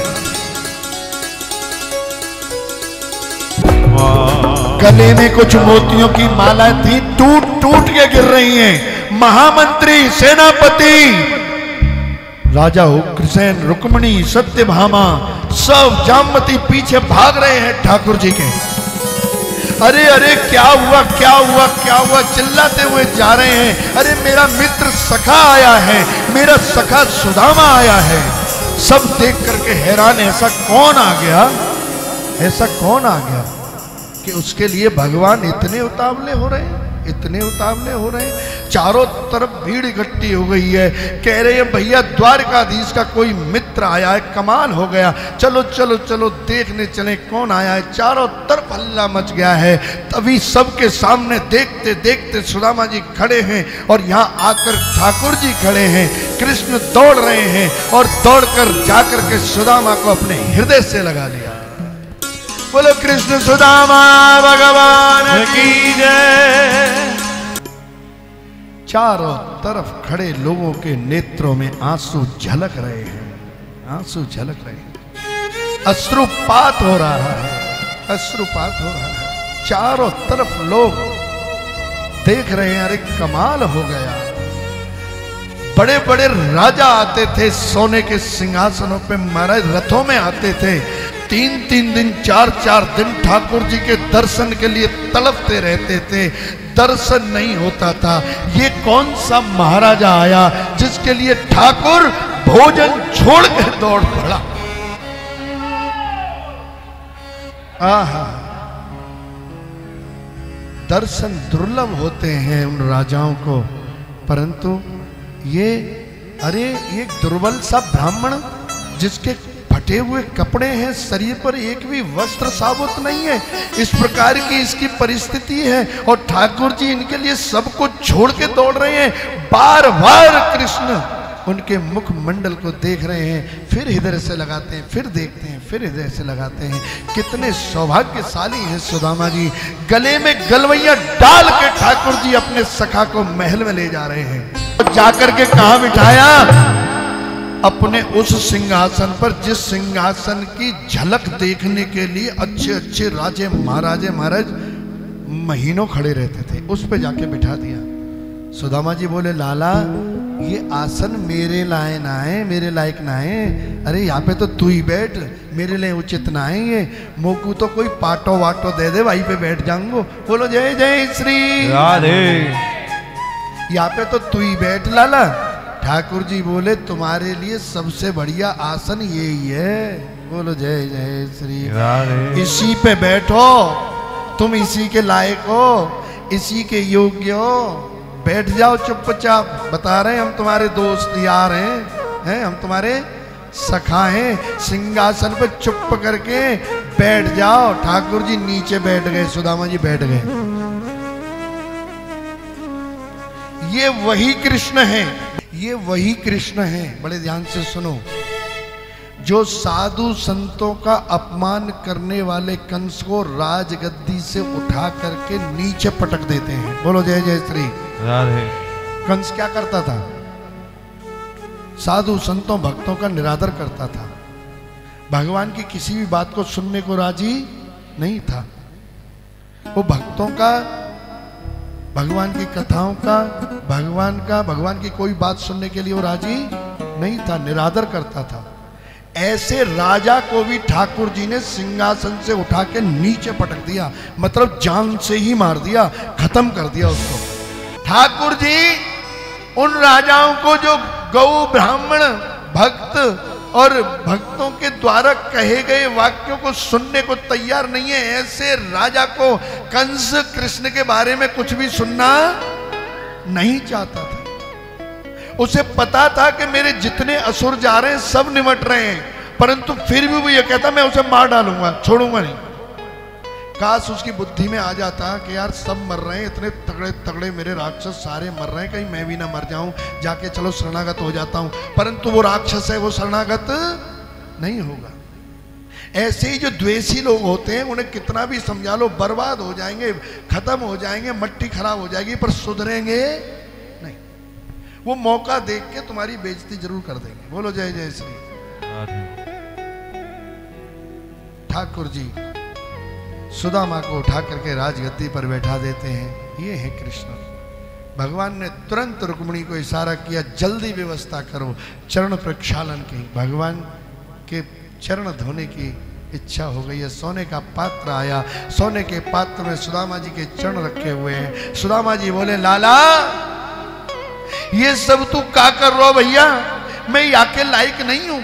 गले में कुछ मोतियों की माला थी, टूट टूट के गिर रही हैं। महामंत्री, सेनापति, राजा उग्रसेन, रुक्मणी, सत्यभामा, सब जामवती पीछे भाग रहे हैं ठाकुर जी के। अरे अरे क्या हुआ, क्या हुआ, क्या हुआ, चिल्लाते हुए जा रहे हैं। अरे मेरा मित्र सखा आया है, मेरा सखा सुदामा आया है। सब देख करके हैरान, ऐसा कौन आ गया, ऐसा कौन आ गया कि उसके लिए भगवान इतने उतावले हो रहे हैं, इतने उतावले हो रहे हैं। चारों तरफ भीड़ इकट्ठी हो गई है। कह रहे हैं भैया द्वारकाधीश का कोई मित्र आया है, कमाल हो गया, चलो चलो चलो देखने चले कौन आया है। चारों तरफ हल्ला मच गया है। तभी सबके सामने देखते देखते सुदामा जी खड़े हैं और यहाँ आकर ठाकुर जी खड़े हैं। कृष्ण दौड़ रहे हैं और दौड़कर जाकर के सुदामा को अपने हृदय से लगा लिया। बोलो कृष्ण सुदामा भगवान की जय। चारों तरफ खड़े लोगों के नेत्रों में आंसू झलक रहे हैं, आंसू झलक रहे हैं। अश्रुपात हो रहा है, अश्रुपात हो रहा है। चारों तरफ लोग देख रहे हैं। अरे कमाल हो गया। बड़े बड़े राजा आते थे सोने के सिंहासनों पे, महाराज रथों में आते थे। 3-3 दिन 4-4 दिन ठाकुर जी के दर्शन के लिए तड़पते रहते थे, दर्शन नहीं होता था। ये कौन सा महाराजा आया जिसके लिए ठाकुर भोजन छोड़ के दौड़ पड़ा। आहा, दर्शन दुर्लभ होते हैं उन राजाओं को, परंतु ये अरे ये दुर्बल सा ब्राह्मण जिसके फटे हुए कपड़े हैं, शरीर पर एक भी वस्त्र साबुत नहीं है, इस प्रकार की इसकी परिस्थिति है और ठाकुर जी इनके लिए सब कुछ छोड़ के दौड़ रहे हैं। बार बार कृष्ण उनके मुख मंडल को देख रहे हैं, फिर हृदय से लगाते हैं, फिर देखते हैं, फिर हृदय से लगाते हैं। कितने सौभाग्यशाली हैं सुदामा जी। गले में गलवैया डाल के ठाकुर जी अपने सखा को महल में ले जा रहे हैं। तो जाकर के कहां बिठाया? अपने उस सिंहासन पर जिस सिंहासन की झलक देखने के लिए अच्छे अच्छे राजे महाराजे महाराज महीनों खड़े रहते थे, उस पे जाके बिठा दिया। सुदामा जी बोले, लाला ये आसन मेरे लायक ना है, मेरे लायक ना है। अरे यहाँ पे तो तू ही बैठ, मेरे लिए उचित ना है ये। मोकू तो कोई पाटो वाटो दे दे, वहीं पे बैठ जाऊंगो। बोलो जय जय श्री राधे। यहाँ पे तो तू ही बैठ लाला। ठाकुर जी बोले, तुम्हारे लिए सबसे बढ़िया आसन यही है। बोलो जय जय श्री राधे। इसी पे बैठो, तुम इसी के लायक हो, इसी के योग्य हो। बैठ जाओ चुपचाप। बता रहे हैं हम तुम्हारे दोस्त यार हैं, हम तुम्हारे सखा हैं। सिंहासन पे चुप करके बैठ जाओ। ठाकुर जी नीचे बैठ गए, सुदामा जी बैठ गए। ये वही कृष्ण है, ये वही कृष्ण है। बड़े ध्यान से सुनो। जो साधु संतों का अपमान करने वाले कंस को राजगद्दी से उठा करके नीचे पटक देते हैं। बोलो जय जय श्री राधे। कंस क्या करता था? साधु संतों भक्तों का निरादर करता था। भगवान की किसी भी बात को सुनने को राजी नहीं था। वो भक्तों का, भगवान की कथाओं का, भगवान की कोई बात सुनने के लिए वो राजी नहीं था, निरादर करता था। ऐसे राजा को भी ठाकुर जी ने सिंहासन से उठा के नीचे पटक दिया, मतलब जान से ही मार दिया, खत्म कर दिया उसको। ठाकुर जी उन राजाओं को जो गौ ब्राह्मण भक्त और भक्तों के द्वारा कहे गए वाक्यों को सुनने को तैयार नहीं है, ऐसे राजा को कंस कृष्ण के बारे में कुछ भी सुनना नहीं चाहता था। उसे पता था कि मेरे जितने असुर जा रहे हैं सब निमट रहे हैं, परंतु फिर भी वो ये कहता मैं उसे मार डालूंगा, छोड़ूंगा नहीं। काश उसकी बुद्धि में आ जाता कि यार सब मर रहे हैं, इतने तगड़े तगड़े मेरे राक्षस सारे मर रहे हैं, कहीं मैं भी ना मर जाऊं, जाके चलो शरणागत हो जाता हूं। परंतु वो राक्षस है, वो शरणागत नहीं होगा। ऐसे ही जो द्वेषी लोग होते हैं उन्हें कितना भी समझा लो बर्बाद हो जाएंगे, खत्म हो जाएंगे, मट्टी खराब हो जाएगी, पर सुधरेंगे नहीं। वो मौका देख के तुम्हारी बेइज्जती जरूर कर देंगे। बोलो जय जय श्री। ठाकुर जी सुदामा को उठा करके राजगद्दी पर बैठा देते हैं। ये है कृष्ण। भगवान ने तुरंत रुक्मिणी को इशारा किया, जल्दी व्यवस्था करो चरण प्रक्षालन की। भगवान के चरण धोने की इच्छा हो गई है। सोने का पात्र आया, सोने के पात्र में सुदामा जी के चरण रखे हुए हैं। सुदामा जी बोले, लाला ये सब तू क्या कर रहा भैया, मैं याके लायक नहीं हूं,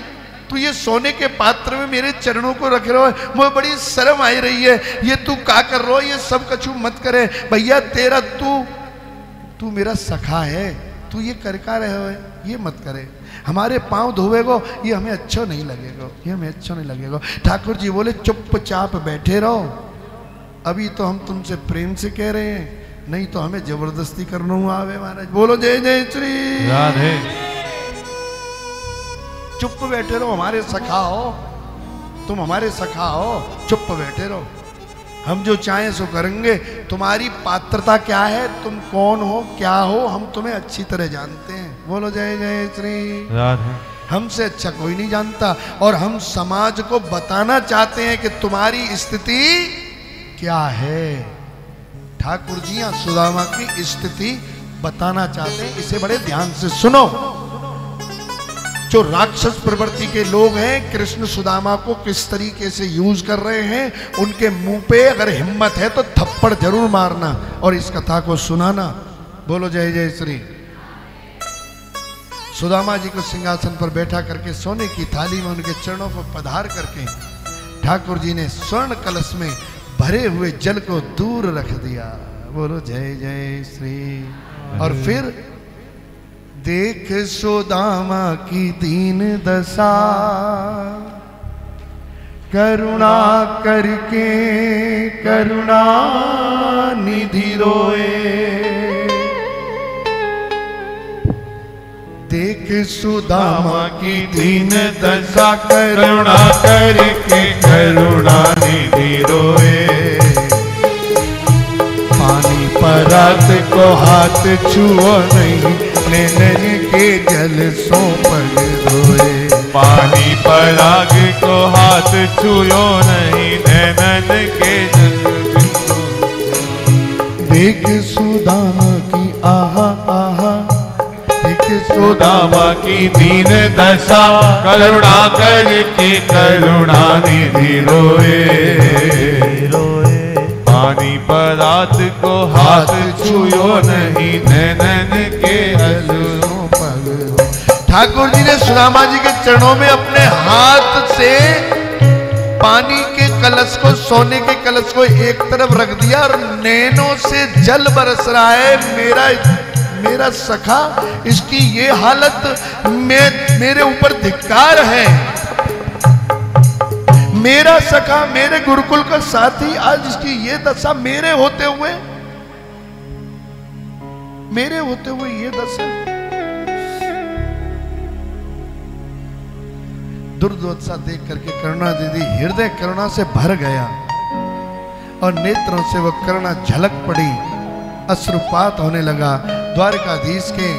तू ये सोने के पात्र में मेरे चरणों को रख रहा है, मुझे बड़ी शर्म आई रही है, ये तू क्या कर रहा है, ये सब कछु मत करे भैया, तेरा तू मेरा सखा है, तू ये करका रहे हो, ये मत करे, हमारे पांव धोवेगो ये हमें अच्छा नहीं लगेगा, ये हमें अच्छा नहीं लगेगा। ठाकुर जी बोले चुपचाप बैठे रहो, अभी तो हम तुमसे प्रेम से कह रहे हैं, नहीं तो हमें जबरदस्ती करना हुआ आवे महाराज। बोलो जय जय श्री राधे। चुप बैठे रहो, हमारे सखा हो तुम, हमारे सखा हो, चुप बैठे रहो, हम जो चाहें सो करेंगे। तुम्हारी पात्रता क्या है, तुम कौन हो, क्या हो, हम तुम्हें अच्छी तरह जानते हैं। बोलो जय जय श्री राधे। हमसे अच्छा कोई नहीं जानता, और हम समाज को बताना चाहते हैं कि तुम्हारी स्थिति क्या है। ठाकुर जी यहाँ सुदामा की स्थिति बताना चाहते हैं, इसे बड़े ध्यान से सुनो। जो राक्षस प्रवृत्ति के लोग हैं, कृष्ण सुदामा को किस तरीके से यूज कर रहे हैं, उनके मुंह पे अगर हिम्मत है तो थप्पड़ जरूर मारना और इस कथा को सुनाना। बोलो जय जय श्री। सुदामा जी को सिंहासन पर बैठा करके सोने की थाली में उनके चरणों पर पधार करके ठाकुर जी ने स्वर्ण कलश में भरे हुए जल को दूर रख दिया। बोलो जय जय श्री। और फिर देख सुदामा की दीन दशा, करुणा करके करुणा निधि रोए। देख सुदामा की दीन दशा, करुणा करके करुणा निधि रोए। पानी परात को हाथ छुओ नहीं, नैनन के जल सो पग धोए। पानी पराग को हाथ छुओ नहीं, नैनन के जल बिंदु। देख सुदामा की आहा आहा, देख सुदामा की दीन दशा, करुणा करके करुणा निधि रोए। पानी परात को हाथ छुओ नहीं, नैनन के जल पग। ठाकुर जी ने सुदामा जी के चरणों में अपने हाथ से पानी के कलश को, सोने के कलश को एक तरफ रख दिया और नैनों से जल बरस रहा है। मेरा सखा, इसकी ये हालत मेरे ऊपर धिक्कार है। मेरा सखा, मेरे गुरुकुल का साथी, आज इसकी ये दशा मेरे होते हुए ये दशा। दुर्दशा देख करके करुणा दीदी हृदय करुणा से भर गया और नेत्रों से वह करुणा झलक पड़ी, अश्रुपात होने लगा। द्वारकाधीश के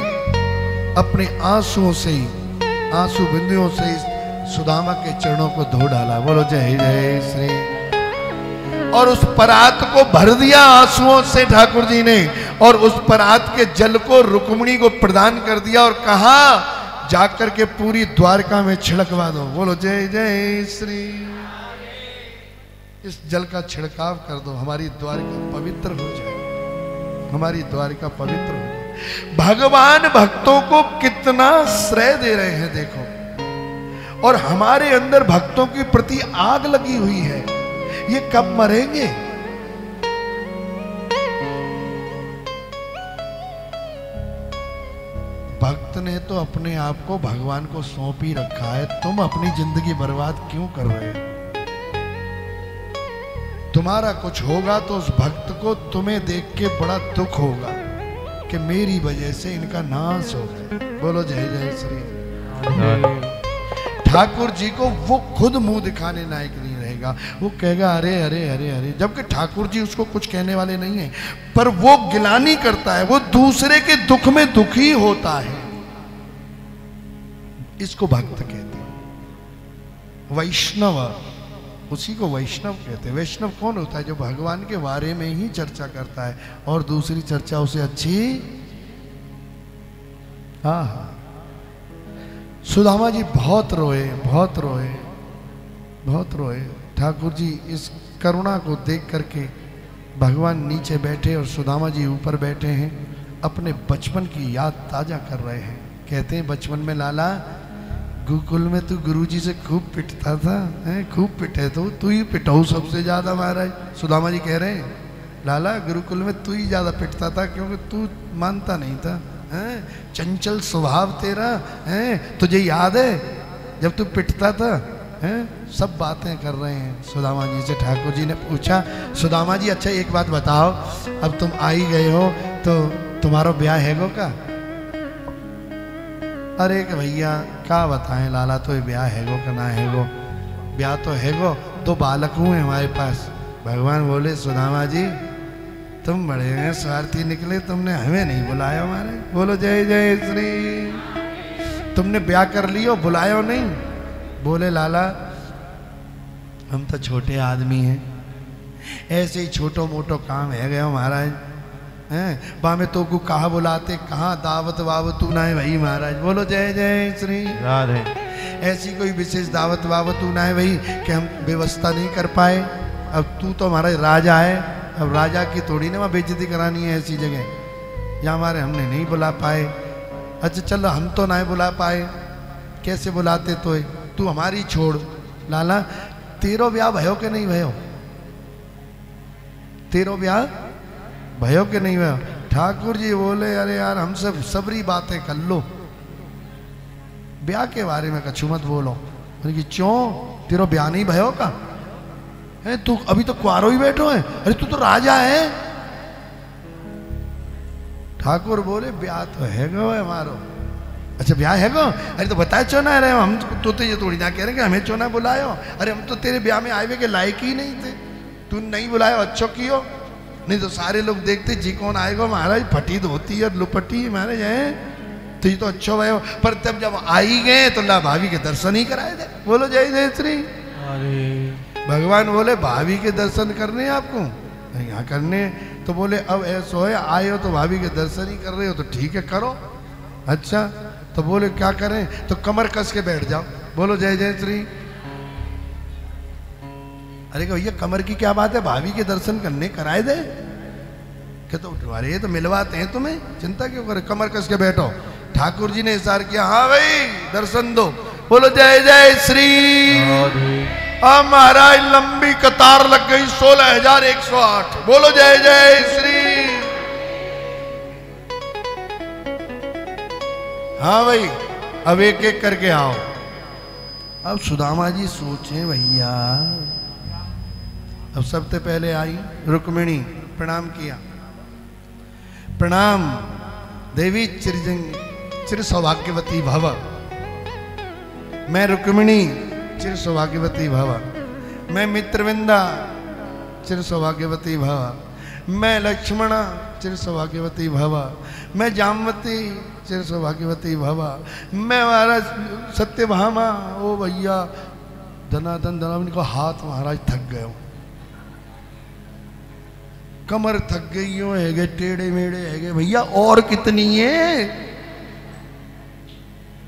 अपने आंसुओं से, आंसू बिंदुओं से सुदामा के चरणों को धो डाला। बोलो जय जय श्री। और उस परात को भर दिया आंसुओं से ठाकुर जी ने, और उस परात के जल को रुक्मिणी को प्रदान कर दिया और कहा जाकर के पूरी द्वारका में छिड़कवा दो। बोलो जय जय श्री। इस जल का छिड़काव कर दो, हमारी द्वारका पवित्र हो जाए, हमारी द्वारका पवित्र हो जाए। भगवान भक्तों को कितना श्रेय दे रहे हैं देखो, और हमारे अंदर भक्तों के प्रति आग लगी हुई है। ये कब मरेंगे? भक्त ने तो अपने आप को भगवान को सौंप ही रखा है। तुम अपनी जिंदगी बर्बाद क्यों कर रहे हो? तुम्हारा कुछ होगा तो उस भक्त को तुम्हें देख के बड़ा दुख होगा कि मेरी वजह से इनका नाश हो गया। बोलो जय जय श्री। ठाकुर जी को वो खुद मुंह दिखाने लायक नहीं रहेगा, वो कहेगा अरे अरे अरे अरे, जबकि ठाकुर जी उसको कुछ कहने वाले नहीं है, पर वो गिलानी करता है, वो दूसरे के दुख में दुखी होता है। इसको भक्त कहते हैं। वैष्णव, उसी को वैष्णव कहते हैं। वैष्णव कौन होता है? जो भगवान के बारे में ही चर्चा करता है और दूसरी चर्चा उसे अच्छी। हाँ, सुदामा जी बहुत रोए, बहुत रोए, बहुत रोए। ठाकुर जी इस करुणा को देख करके भगवान नीचे बैठे और सुदामा जी ऊपर बैठे हैं, अपने बचपन की याद ताजा कर रहे हैं। कहते हैं बचपन में लाला गुरुकुल में तू गुरुजी से खूब पिटता था, खूब पिटे तो तू ही पिटाऊ सबसे ज्यादा महाराज। सुदामा जी कह रहे हैं लाला गुरुकुल में तू ही ज्यादा पिटता था, क्योंकि तू मानता नहीं था, चंचल स्वभाव तेरा है। तुझे याद है जब तू पिटता था? सब बातें कर रहे हैं सुदामा जी से। ठाकुर जी ने पूछा सुदामा जी अच्छा एक बात बताओ, अब तुम आ ही गए हो तो तुम्हारा ब्याह हैगो का? अरे कि भैया क्या बताएं लाला, तो ब्याह हैगो का ना हैगो? ब्याह तो हैगो, 2 बालक हुए हमारे पास। भगवान बोले सुदामा जी तुम बड़े हैं स्वार्थी निकले, तुमने हमें नहीं बुलाया हमारे। बोलो जय जय श्री। तुमने ब्याह कर लियो, बुलायो नहीं? बोले लाला हम तो छोटे आदमी हैं, ऐसे ही छोटो मोटो काम है गया महाराज, हैं बामे तो को कहा बुलाते, कहाँ दावत वावत तू ना है भाई महाराज। बोलो जय जय श्री राधे। ऐसी कोई विशेष दावत वावत तू ना है भाई कि हम व्यवस्था नहीं कर पाए। अब तू तो हमारा राजा है, अब राजा की थोड़ी ना वहाँ बेइज्जती करानी है ऐसी जगह, या हमारे हमने नहीं बुला पाए। अच्छा चलो हम तो ना बुला पाए, कैसे बुलाते तो तू हमारी छोड़। लाला तेरो ब्याह भयो के नहीं भयो? तेरो ब्याह भयो के नहीं भयो? ठाकुर जी बोले अरे यार हम सब सबरी बातें कर लो, ब्याह के बारे में कछु मत बोलो। कि क्यों तेरो ब्याह नहीं भयो का है? तू अभी तो कुआरो ही बैठो है। अरे तू तो राजा है। ठाकुर बोले ब्याह तो है गो हमारो। अच्छा ब्याह है गो? अरे तो बताए क्यों ना रहे हम तो ये थोड़ी ना कह रहे कि हमें क्यों ना बुलायो। अरे हम तो तेरे ब्याह में आए हुए के लायक ही नहीं थे, तू नहीं बुलायो अच्छो कियो। नहीं तो सारे लोग देखते जी कौन आएगा महाराज, फटी धोती और लुपटी महाराज है, तो ये तो अच्छो भयो। पर तब जब आई गए तो ला भाभी के दर्शन ही कराए थे। बोलो जय जय श्री। अरे भगवान बोले भाभी के दर्शन करने आपको यहाँ करने? तो बोले अब ऐसा है आए हो तो भाभी के दर्शन ही कर रहे हो तो ठीक है करो। अच्छा तो बोले क्या करें? तो कमर कस के बैठ जाओ। बोलो जय जय श्री। अरे भैया कमर की क्या बात है, भाभी के दर्शन करने कराए दे। क्या तो अरे ये तो मिलवाते हैं तुम्हें, चिंता क्यों करे, कमर कस के बैठो। ठाकुर जी ने इशारा किया हाँ भाई दर्शन दो। बोलो जय जय श्री। महाराज लंबी कतार लग गई 16,108। बोलो जय जय श्री। हाँ भाई अब एक एक करके आओ। अब सुदामा जी सोचे भैया, अब सबसे पहले आई रुक्मिणी, प्रणाम किया। प्रणाम देवी चिर सौभाग्यवती भव। मैं रुक्मिणी चिर सौभाग्यवती भव। मैं मित्रविंदा चिर सौभाग्यवती भव। मैं लक्ष्मणा चिर सौभाग्यवती भव। मैं जामवती चिर सौभाग्यवती भव। मैं महाराज सत्यभामा। ओ भैया धनाधन धनाधन को हाथ महाराज थक गए, कमर थक गई हो है गए, टेढ़े मेढ़े है गए। भैया और कितनी है?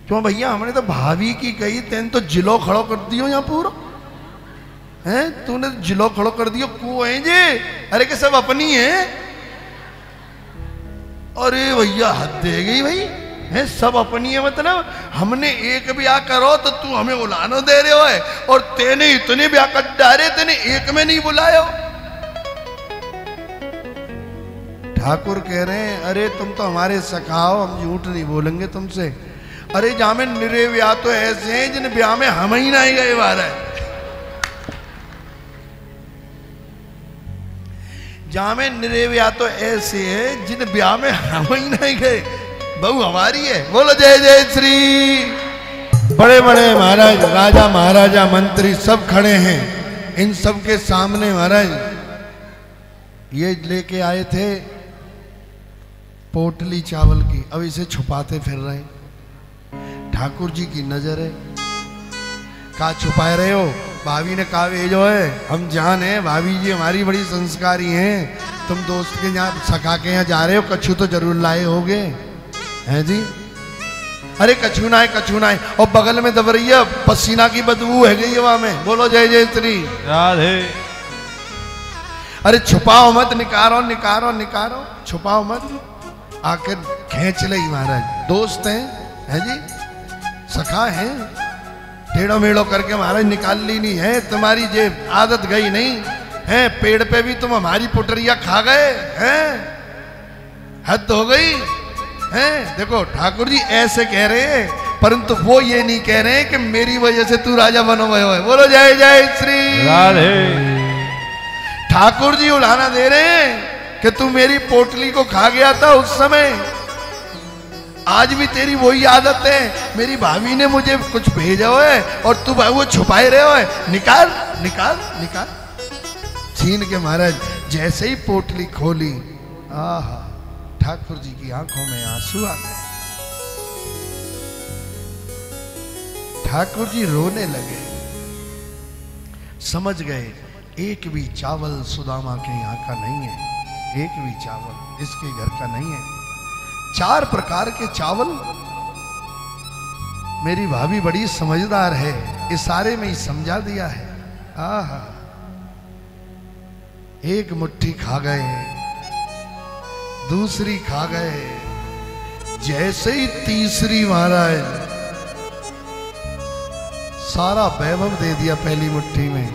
क्यों भैया हमने तो भाभी की कही, तेन तो जिलो खड़ो कर दियो यहाँ पूरा है। तूने जिलो खड़ो कर दियो को है जे। अरे के सब अपनी है। अरे भैया हद दे गई भाई है, सब अपनी है। मतलब हमने एक ब्याह करो तो तू हमें बुलानो दे रहे हो है, और तेने इतने ब्याह कर डाले, तेने एक में नहीं बुलायो। ठाकुर कह रहे हैं अरे तुम तो हमारे सखाओ, हम झूठ नहीं बोलेंगे तुमसे। अरे जहां में निरे ब्याह तो ऐसे हैं जिन ब्याह में हम ही नहीं गए बार है। जहां में निरे ब्याह तो ऐसे है जिन ब्याह में हम ही नहीं गए, बहू हमारी है। बोलो जय जय श्री। बड़े बड़े महाराज, राजा महाराजा मंत्री सब खड़े हैं। इन सब के सामने महाराज ये लेके आए थे पोटली चावल की, अब इसे छुपाते फिर रहे। ठाकुर जी की नजर है, कहा छुपाए रहे हो? भाभी ने कहा वे जो है हम जान है, भाभी जी हमारी बड़ी संस्कारी हैं। तुम दोस्त के यहाँ सखा के यहाँ जा रहे हो, कछु तो जरूर लाए होगे हैं जी। अरे कछु ना है, कछु ना है। और बगल में दब रही है, पसीना की बदबू है गई हवा में। बोलो जय जय श्री। राधे। अरे छुपाओ मत, निकारो निकारो निकारो, छुपाओ मत। आकर खींच ले महाराज, दोस्त हैं जी, सखा हैं। टेढ़ो मेढ़ो करके महाराज निकाल ली नहीं है, तुम्हारी जे आदत गई नहीं है। पेड़ पे भी तुम हमारी पुटरिया खा गए हैं, हद हो गई है। देखो ठाकुर जी ऐसे कह रहे हैं, परंतु वो ये नहीं कह रहे हैं कि मेरी वजह से तू राजा बनो भयो है। बोलो जय जय श्री। राधे। ठाकुर जी उड़ाना दे रहे हैं कि तू मेरी पोटली को खा गया था उस समय, आज भी तेरी वही आदत है। मेरी भाभी ने मुझे कुछ भेजा है और तू वो छुपाए रहे हो। निकाल निकाल निकाल। छीन के महाराज जैसे ही पोटली खोली, आहा ठाकुर जी की आंखों में आंसू आ गए। ठाकुर जी रोने लगे, समझ गए एक भी चावल सुदामा के यहाँ का नहीं है, एक भी चावल इसके घर का नहीं है। 4 प्रकार के चावल। मेरी भाभी बड़ी समझदार है, इशारे में ही समझा दिया है। आहा एक मुट्ठी खा गए, दूसरी खा गए, जैसे ही तीसरी महाराज सारा वैभव दे दिया पहली मुट्ठी में,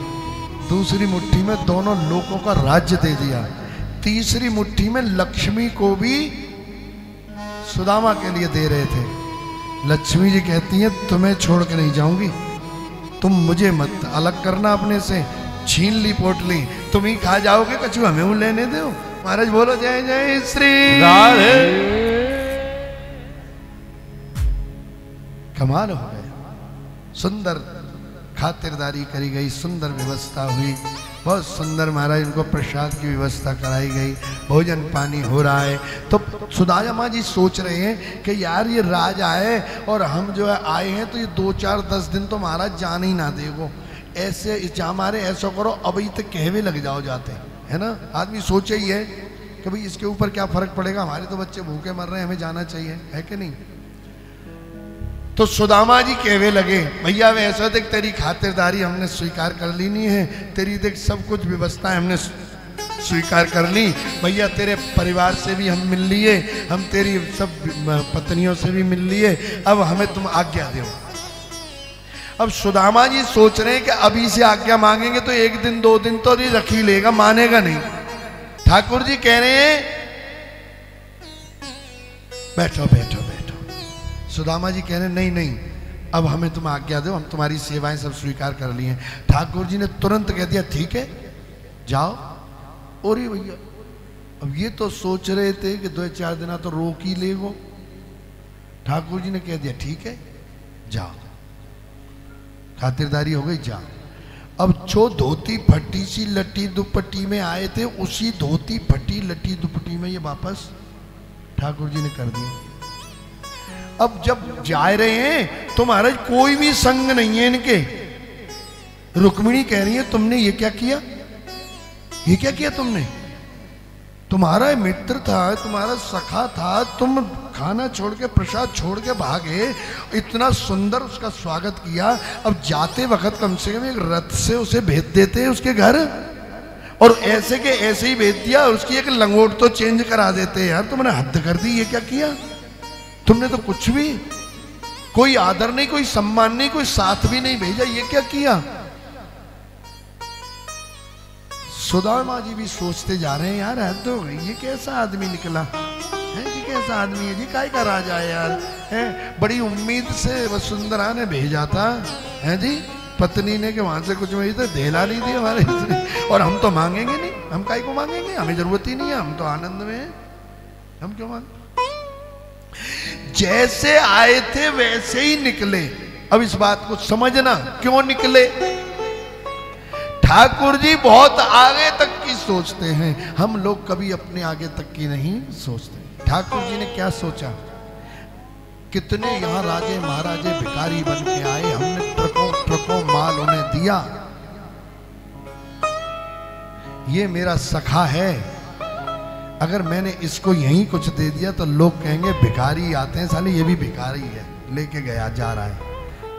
दूसरी मुट्ठी में दोनों लोगों का राज्य दे दिया, तीसरी मुट्ठी में लक्ष्मी को भी सुदामा के लिए दे रहे थे। लक्ष्मी जी कहती हैं तुम्हें छोड़ के नहीं जाऊंगी, तुम मुझे मत अलग करना अपने से, छीन ली पोटली तुम ही खा जाओगे, कछु हमें वो लेने दो। महाराज बोलो जय जय श्री राधे। कमाल हो गया, सुंदर खातिरदारी करी गई, सुंदर व्यवस्था हुई, बहुत सुंदर महाराज इनको प्रसाद की व्यवस्था कराई गई, भोजन पानी हो रहा है। तो सुदामा माँ जी सोच रहे हैं कि यार ये राज आए और हम जो है आए हैं तो ये 2-4-10 दिन तो महाराज जान ही ना देगो, ऐसे हमारे ऐसा करो अभी तक कहवे लग जाओ जाते है ना। आदमी सोचे ही है कि भाई इसके ऊपर क्या फर्क पड़ेगा, हमारे तो बच्चे भूखे मर रहे हैं, हमें जाना चाहिए, है कि नहीं। तो सुदामा जी कहवे लगे भैया वैसा देख तेरी खातिरदारी हमने स्वीकार कर ली नहीं है, तेरी देख सब कुछ व्यवस्था हमने स्वीकार कर ली, भैया तेरे परिवार से भी हम मिल लिए, हम तेरी सब पत्नियों से भी मिल लिए, अब हमें तुम आज्ञा दो। अब सुदामा जी सोच रहे हैं कि अभी से आज्ञा मांगेंगे तो 1 दिन 2 दिन तो ये रख ही लेगा, मानेगा नहीं। ठाकुर जी कह रहे हैं बैठो बैठो बैठो। सुदामा जी कह रहे हैं नहीं नहीं अब हमें तुम आज्ञा दो, हम तुम्हारी सेवाएं सब स्वीकार कर ली हैं। ठाकुर जी ने तुरंत कह दिया ठीक है जाओ। और ये भैया अब ये तो सोच रहे थे कि 2-4 दिन तो रोक ही लेगो, ठाकुर जी ने कह दिया ठीक है जाओ, खातिरदारी हो गई जाओ। अब जो धोती फटी सी लट्टी दुपट्टी में आए थे उसी धोती फटी लट्टी दुपट्टी में ये वापस ठाकुर जी ने कर दिया। अब जब जा रहे हैं तो महाराज कोई भी संग नहीं है इनके। रुक्मिणी कह रही है तुमने ये क्या किया, ये क्या किया तुमने, तुम्हारा मित्र था, तुम्हारा सखा था, तुम खाना छोड़ के प्रसाद छोड़ के भागे, इतना सुंदर उसका स्वागत किया, अब जाते वक्त कम से कम एक रथ से उसे भेज देते उसके घर, और ऐसे के ऐसे ही भेज दिया, उसकी एक लंगोट तो चेंज करा देते। यार तुमने हद कर दी, ये क्या किया तुमने, तो कुछ भी कोई आदर नहीं, कोई सम्मान नहीं, कोई साथ भी नहीं भेजा, ये क्या किया। सुदामा जी भी सोचते जा रहे हैं यार हद हो गई, ये कैसा आदमी निकला है जी, कैसा आदमी है जी, काय का राजा है यार, है बड़ी उम्मीद से वसुंधरा ने भेजा था है जी, पत्नी ने कि वहां से कुछ वही तो देला नहीं दिया हमारे, और हम तो मांगेंगे नहीं, हम काय को मांगेंगे, हमें जरूरत ही नहीं है, हम तो आनंद में हैं, हम क्यों मांगे। जैसे आए थे वैसे ही निकले। अब इस बात को समझना क्यों निकले। ठाकुर जी बहुत आगे तक की सोचते हैं, हम लोग कभी अपने आगे तक की नहीं सोचते। ठाकुर जी ने क्या सोचा, कितने यहाँ राजे महाराजे भिखारी बन के आए, हमने ट्रकों ट्रकों माल उन्हें दिया, ये मेरा सखा है, अगर मैंने इसको यहीं कुछ दे दिया तो लोग कहेंगे भिखारी आते हैं साले, ये भी भिखारी है, लेके गया जा रहा है।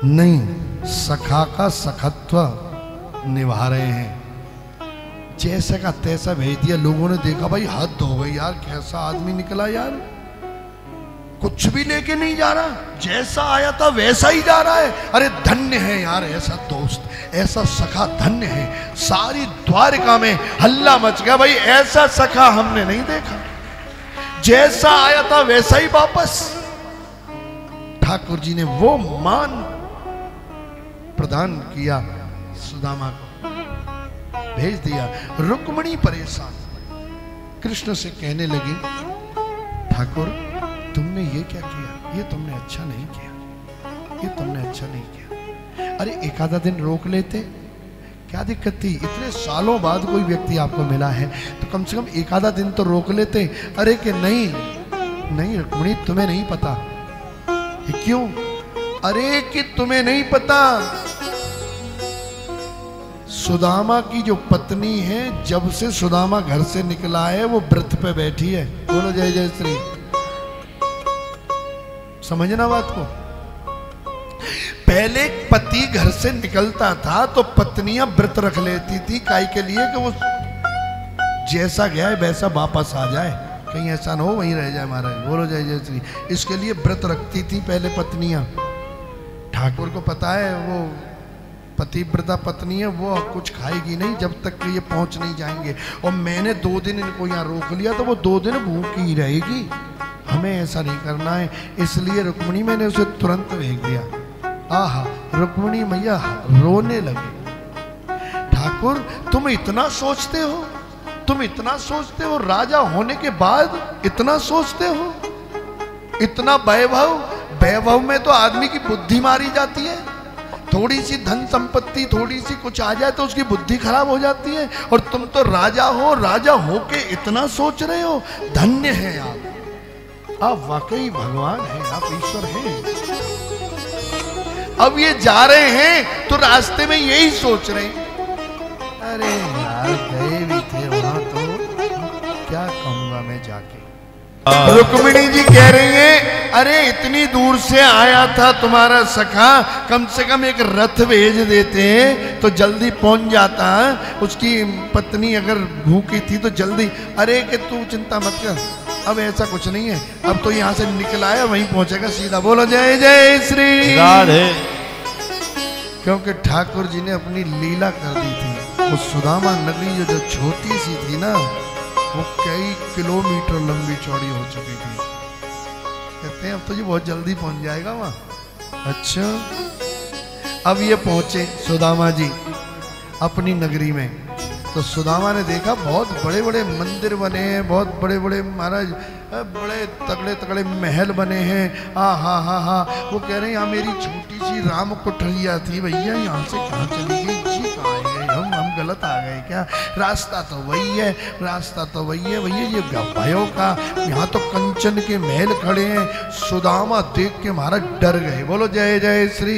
नहीं, सखा का सखत्व निभा रहे हैं, जैसे का तैसा भेज दिया। लोगों ने देखा भाई हद हो गई यार, कैसा आदमी निकला यार, कुछ भी लेके नहीं जा रहा, जैसा आया था वैसा ही जा रहा है। अरे धन्य है यार ऐसा दोस्त, ऐसा सखा धन्य है। सारी द्वारिका में हल्ला मच गया, भाई ऐसा सखा हमने नहीं देखा, जैसा आया था वैसा ही वापस। ठाकुर जी ने वो मान प्रदान किया, सुदामा को भेज दिया। रुक्मिणी परेशान कृष्ण से कहने लगी, ठाकुर तुमने ये क्या किया, ये तुमने अच्छा नहीं किया, ये तुमने अच्छा नहीं किया। अरे एक आधा दिन रोक लेते, क्या दिक्कत थी, इतने सालों बाद कोई व्यक्ति आपको मिला है तो कम से कम एक आधा दिन तो रोक लेते। अरे कि नहीं नहीं रुक्मिणी तुम्हें नहीं पता। क्यों, अरे कि तुम्हें नहीं पता, सुदामा की जो पत्नी है, जब से सुदामा घर से निकला है वो व्रत पे बैठी है। बोलो जय जय श्री। समझना बात को, पहले पति घर से निकलता था तो पत्नियां व्रत रख लेती थी, काई के लिए कि वो जैसा गया है वैसा वापस आ जाए, कहीं ऐसा ना हो वहीं रह जाए महाराज। बोलो जय जय श्री। इसके लिए व्रत रखती थी पहले पत्नियां। ठाकुर को पता है वो पतिव्रता पत्नी है, वो कुछ खाएगी नहीं जब तक कि ये पहुंच नहीं जाएंगे, और मैंने 2 दिन इनको यहाँ रोक लिया तो वो 2 दिन भूखी ही रहेगी। हमें ऐसा नहीं करना है। इसलिए रुक्मिणी मैंने उसे तुरंत भेज दिया। आहा, रुक्मिणी मैया रोने लगी। ठाकुर तुम इतना सोचते हो, तुम इतना सोचते हो, राजा होने के बाद इतना सोचते हो, इतना वैभव, वैभव में तो आदमी की बुद्धि मारी जाती है। थोड़ी सी धन संपत्ति, थोड़ी सी कुछ आ जाए तो उसकी बुद्धि खराब हो जाती है। और तुम तो राजा हो, राजा होके इतना सोच रहे हो। धन्य है आप वाकई भगवान हैं, आप ईश्वर हैं। अब ये जा रहे हैं तो रास्ते में यही सोच रहे हैं, अरे यार गए भी थे वहां तो क्या कहूंगा मैं जाके। रुक्मिणी जी कह रही हैं, अरे इतनी दूर से आया था तुम्हारा सखा, कम से कम एक रथ भेज देते तो जल्दी पहुंच जाता। उसकी पत्नी अगर भूखी थी तो जल्दी। अरे कि तू चिंता मत कर, अब ऐसा कुछ नहीं है, अब तो यहाँ से निकल आया वहीं पहुंचेगा सीधा। बोलो जय जय श्री राधे। क्योंकि ठाकुर जी ने अपनी लीला कर दी थी। वो सुदामा नगरी जो छोटी सी थी ना, वो कई किलोमीटर लंबी चौड़ी हो चुकी थी। कहते हैं अब तो ये बहुत जल्दी पहुंच जाएगा वहां। अच्छा, अब ये पहुंचे सुदामा जी अपनी नगरी में। तो सुदामा ने देखा बहुत बड़े बड़े मंदिर बने हैं, बहुत बड़े बड़े महाराज, बड़े तगड़े तगड़े महल बने हैं। हा। वो कह रहे हैं यहाँ मेरी छोटी सी राम कुठरिया थी भैया, यहाँ से कहाँ चली गई जी, कहाँ आ गए हम गलत आ गए क्या? रास्ता तो वही है, रास्ता तो वही है भैया, ये गवायों का। यहाँ तो कंचन के महल खड़े हैं। सुदामा देख के महाराज डर गए। बोलो जय जय श्री।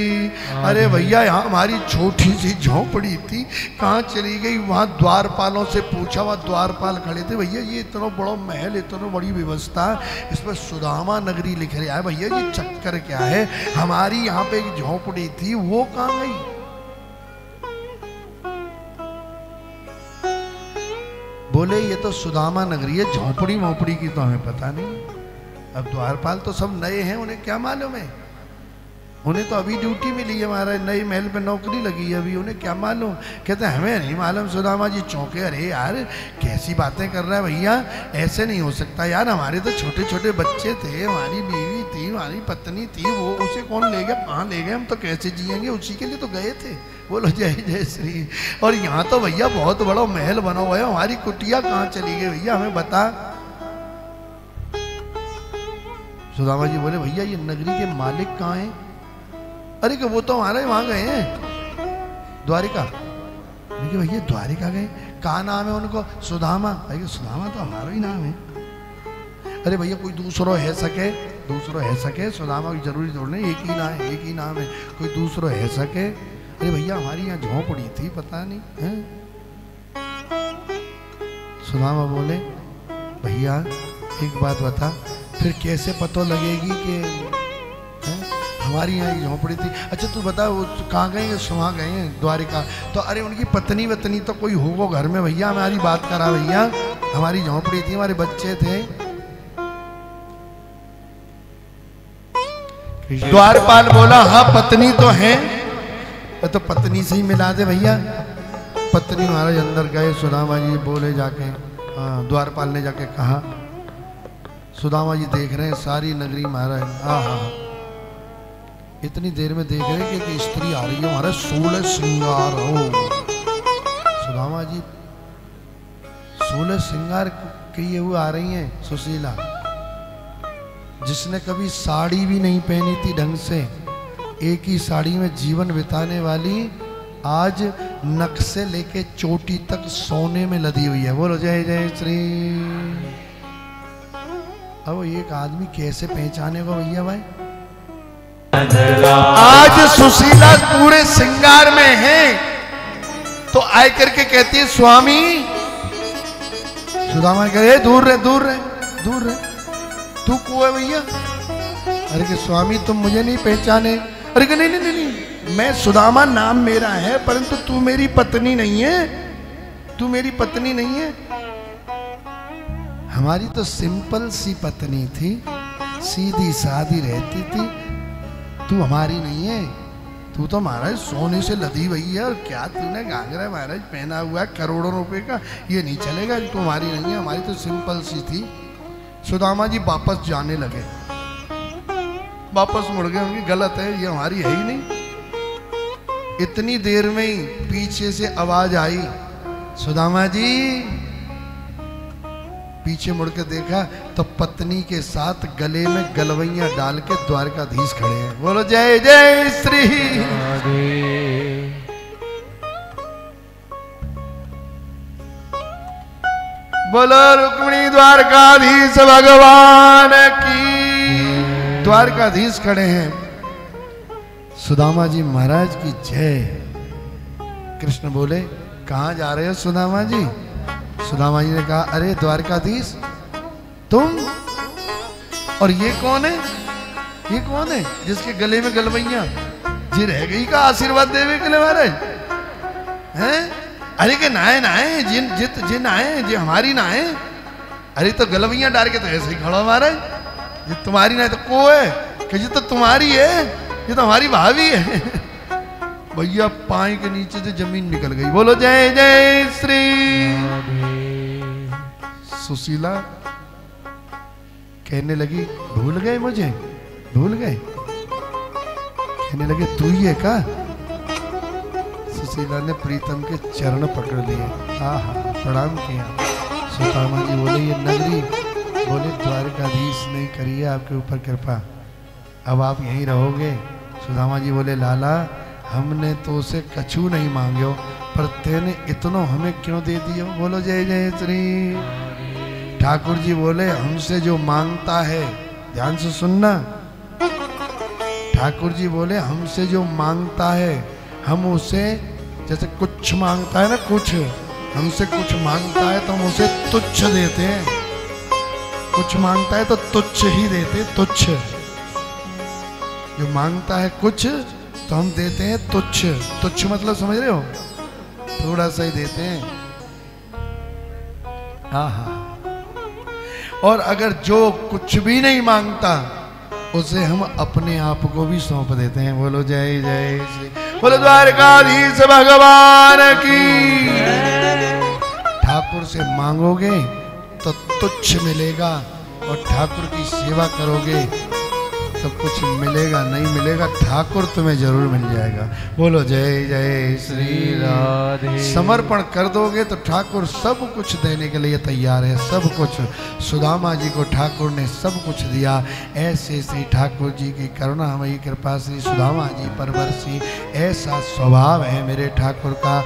अरे भैया यहाँ हमारी छोटी सी झोंपड़ी थी, कहाँ चली गई? वहाँ द्वारपालों से पूछा, वहाँ द्वारपाल खड़े थे। भैया ये इतना बड़ा महल, इतना बड़ी व्यवस्था, इसमें सुदामा नगरी लिख रहा है। भैया ये चक्कर क्या है? हमारी यहाँ पे एक झोंपड़ी थी, वो कहाँ गई? बोले ये तो सुदामा नगरी है, झोंपड़ी मोपड़ी की तो हमें पता नहीं। अब द्वारपाल तो सब नए हैं, उन्हें क्या मालूम है? उन्हें तो अभी ड्यूटी मिली है महाराज, नई महल पे नौकरी लगी है अभी, उन्हें क्या मालूम? कहते हैं हमें नहीं मालूम। सुदामा जी चौंके, अरे यार कैसी बातें कर रहा है भैया, ऐसे नहीं हो सकता यार, हमारे तो छोटे छोटे बच्चे थे, हमारी बीवी थी, हमारी पत्नी थी, वो उसे कौन ले गया, कहाँ ले गए, हम तो कैसे जिएंगे, उसी के लिए तो गए थे। बोलो जय जय श्री। और यहाँ तो भैया बहुत बड़ा महल बना हुआ है, हमारी कुटिया कहाँ चली गई भैया, हमें बता। सुदामा जी बोले भैया ये नगरी के मालिक कहाँ हैं? अरे कि वो तो हमारे वहां गए हैं द्वारिका। देखिए भैया द्वारिका गए, कहाँ नाम है उनको? सुदामा। भैया सुदामा तो हमारा ही नाम है। अरे भैया कोई दूसरो है सके, दूसरो है सके, सुदामा की जरूरी थोड़ी नहीं, एक ही नाम है, एक ही नाम है, कोई दूसरो है सके। अरे भैया हमारी यहाँ झोंपड़ी थी, पता नहीं है। सुदामा बोले भैया एक बात बता, फिर कैसे पता लगेगी कि हमारी यहाँ एक झोंपड़ी थी? अच्छा तू बता वो कहाँ गए? वहाँ गए हैं द्वारिका। तो अरे उनकी पत्नी वतनी तो कोई होगा घर में भैया, हमारी बात करा भैया, हमारी झोंपड़ी थी, हमारे बच्चे थे। द्वारपाल बोला हाँ पत्नी तो है, तो पत्नी से ही मिला दे भैया। पत्नी महाराज अंदर गए, सुदामा जी बोले जाके, हाँ द्वारपाल ने जाके कहा। सुदामा जी देख रहे हैं सारी नगरी महाराज, हाँ इतनी देर में देख रहे हैं कि स्त्री आ रही है महाराज, 16 श्रृंगार हो। सुदामा जी 16 श्रृंगार किए हुए आ रही हैं। सुशीला जिसने कभी साड़ी भी नहीं पहनी थी ढंग से, एक ही साड़ी में जीवन बिताने वाली, आज नख से लेके चोटी तक सोने में लदी हुई है। बोलो जय जय श्री। अब एक आदमी कैसे पहचाने को भैया भाई? आज सुशीला पूरे श्रृंगार में है तो आय करके कहती है स्वामी। सुदामा कह रहे दूर रहे, दूर रहे, दूर रहे, तू कौन है भैया? अरे कि स्वामी तुम मुझे नहीं पहचाने। अरे कि नहीं नहीं नहीं, मैं सुदामा नाम मेरा है, परंतु तू मेरी पत्नी नहीं है, तू मेरी पत्नी नहीं है। हमारी तो सिंपल सी पत्नी थी, सीधी सादी रहती थी, तू हमारी नहीं है। तू तो महाराज सोने से लदी हुई है, और क्या तूने घाघरा महाराज पहना हुआ है करोड़ों रुपए का, ये नहीं चलेगा, तू हमारी नहीं है, हमारी तो सिंपल सी थी, सुदामा जी वापस जाने लगे, वापस मुड़ गए, उनकी गलत है, ये हमारी है ही नहीं। इतनी देर में ही पीछे से आवाज आई, सुदामा जी। पीछे मुड़ के देखा तो पत्नी के साथ गले में गलवैया डाल के द्वारकाधीश खड़े हैं। बोलो जय जय श्री राधे। बोलो रुक्मिणी द्वारकाधीश भगवान की। द्वारकाधीश खड़े हैं। सुदामा जी महाराज की जय। कृष्ण बोले, कहाँ जा रहे हो सुदामा जी? सुदामा जी ने कहा, अरे द्वारकाधीश तुम, और ये कौन है? ये कौन है जिसके गले में गलवैया? जी रह गई का आशीर्वाद देवे के लिए महाराज हैं? अरे के नाए नाए जिन जित जिन नाए जी हमारी नाए। अरे तो गलवैया डाल के तो ऐसे ही खड़ा महाराज, ये तुम्हारी नाए तो को है कि ये तो तुम्हारी है, ये तो हमारी भाभी है। भैया पाए के नीचे से जमीन निकल गई। बोलो जय जय श्री। सुशीला कहने लगी, भूल गए मुझे, भूल गए? कहने लगे, तू ही है का? सुशीला ने प्रीतम के चरण पकड़ लिए, आहा प्रणाम किया। सुदामा जी बोले, ये नगरी, बोले द्वारकाधीश ने करी है आपके ऊपर कृपा, अब आप यहीं रहोगे। सुदामा जी बोले, लाला हमने तो उसे कछु नहीं मांग्यो, पर तेने इतनो हमें क्यों दे दियो? बोलो जय जय श्री। ठाकुर जी बोले, हमसे जो मांगता है, ध्यान से सुनना, ठाकुर जी बोले हमसे जो मांगता है हम उसे, जैसे कुछ मांगता है ना, कुछ हमसे कुछ मांगता है तो हम उसे तुच्छ देते हैं। कुछ मांगता है तो तुच्छ ही देते, तुच्छ। जो मांगता है कुछ तो हम देते हैं तुच्छ। तुच्छ मतलब समझ रहे हो? थोड़ा सा ही देते हैं। आहा। और अगर जो कुछ भी नहीं मांगता उसे हम अपने आप को भी सौंप देते हैं। बोलो जय जय श्री। बोलो द्वारकाधीश भगवान की। ठाकुर से मांगोगे तो तुच्छ मिलेगा, और ठाकुर की सेवा करोगे तो कुछ मिलेगा नहीं मिलेगा, ठाकुर तुम्हें जरूर मिल जाएगा। बोलो जय जय श्री राधे। समर्पण कर दोगे तो ठाकुर सब कुछ देने के लिए तैयार है, सब कुछ। सुदामा जी को ठाकुर ने सब कुछ दिया। ऐसे श्री ठाकुर जी की करुणामयी कृपा श्री सुदामा जी पर बरसी। ऐसा स्वभाव है मेरे ठाकुर का।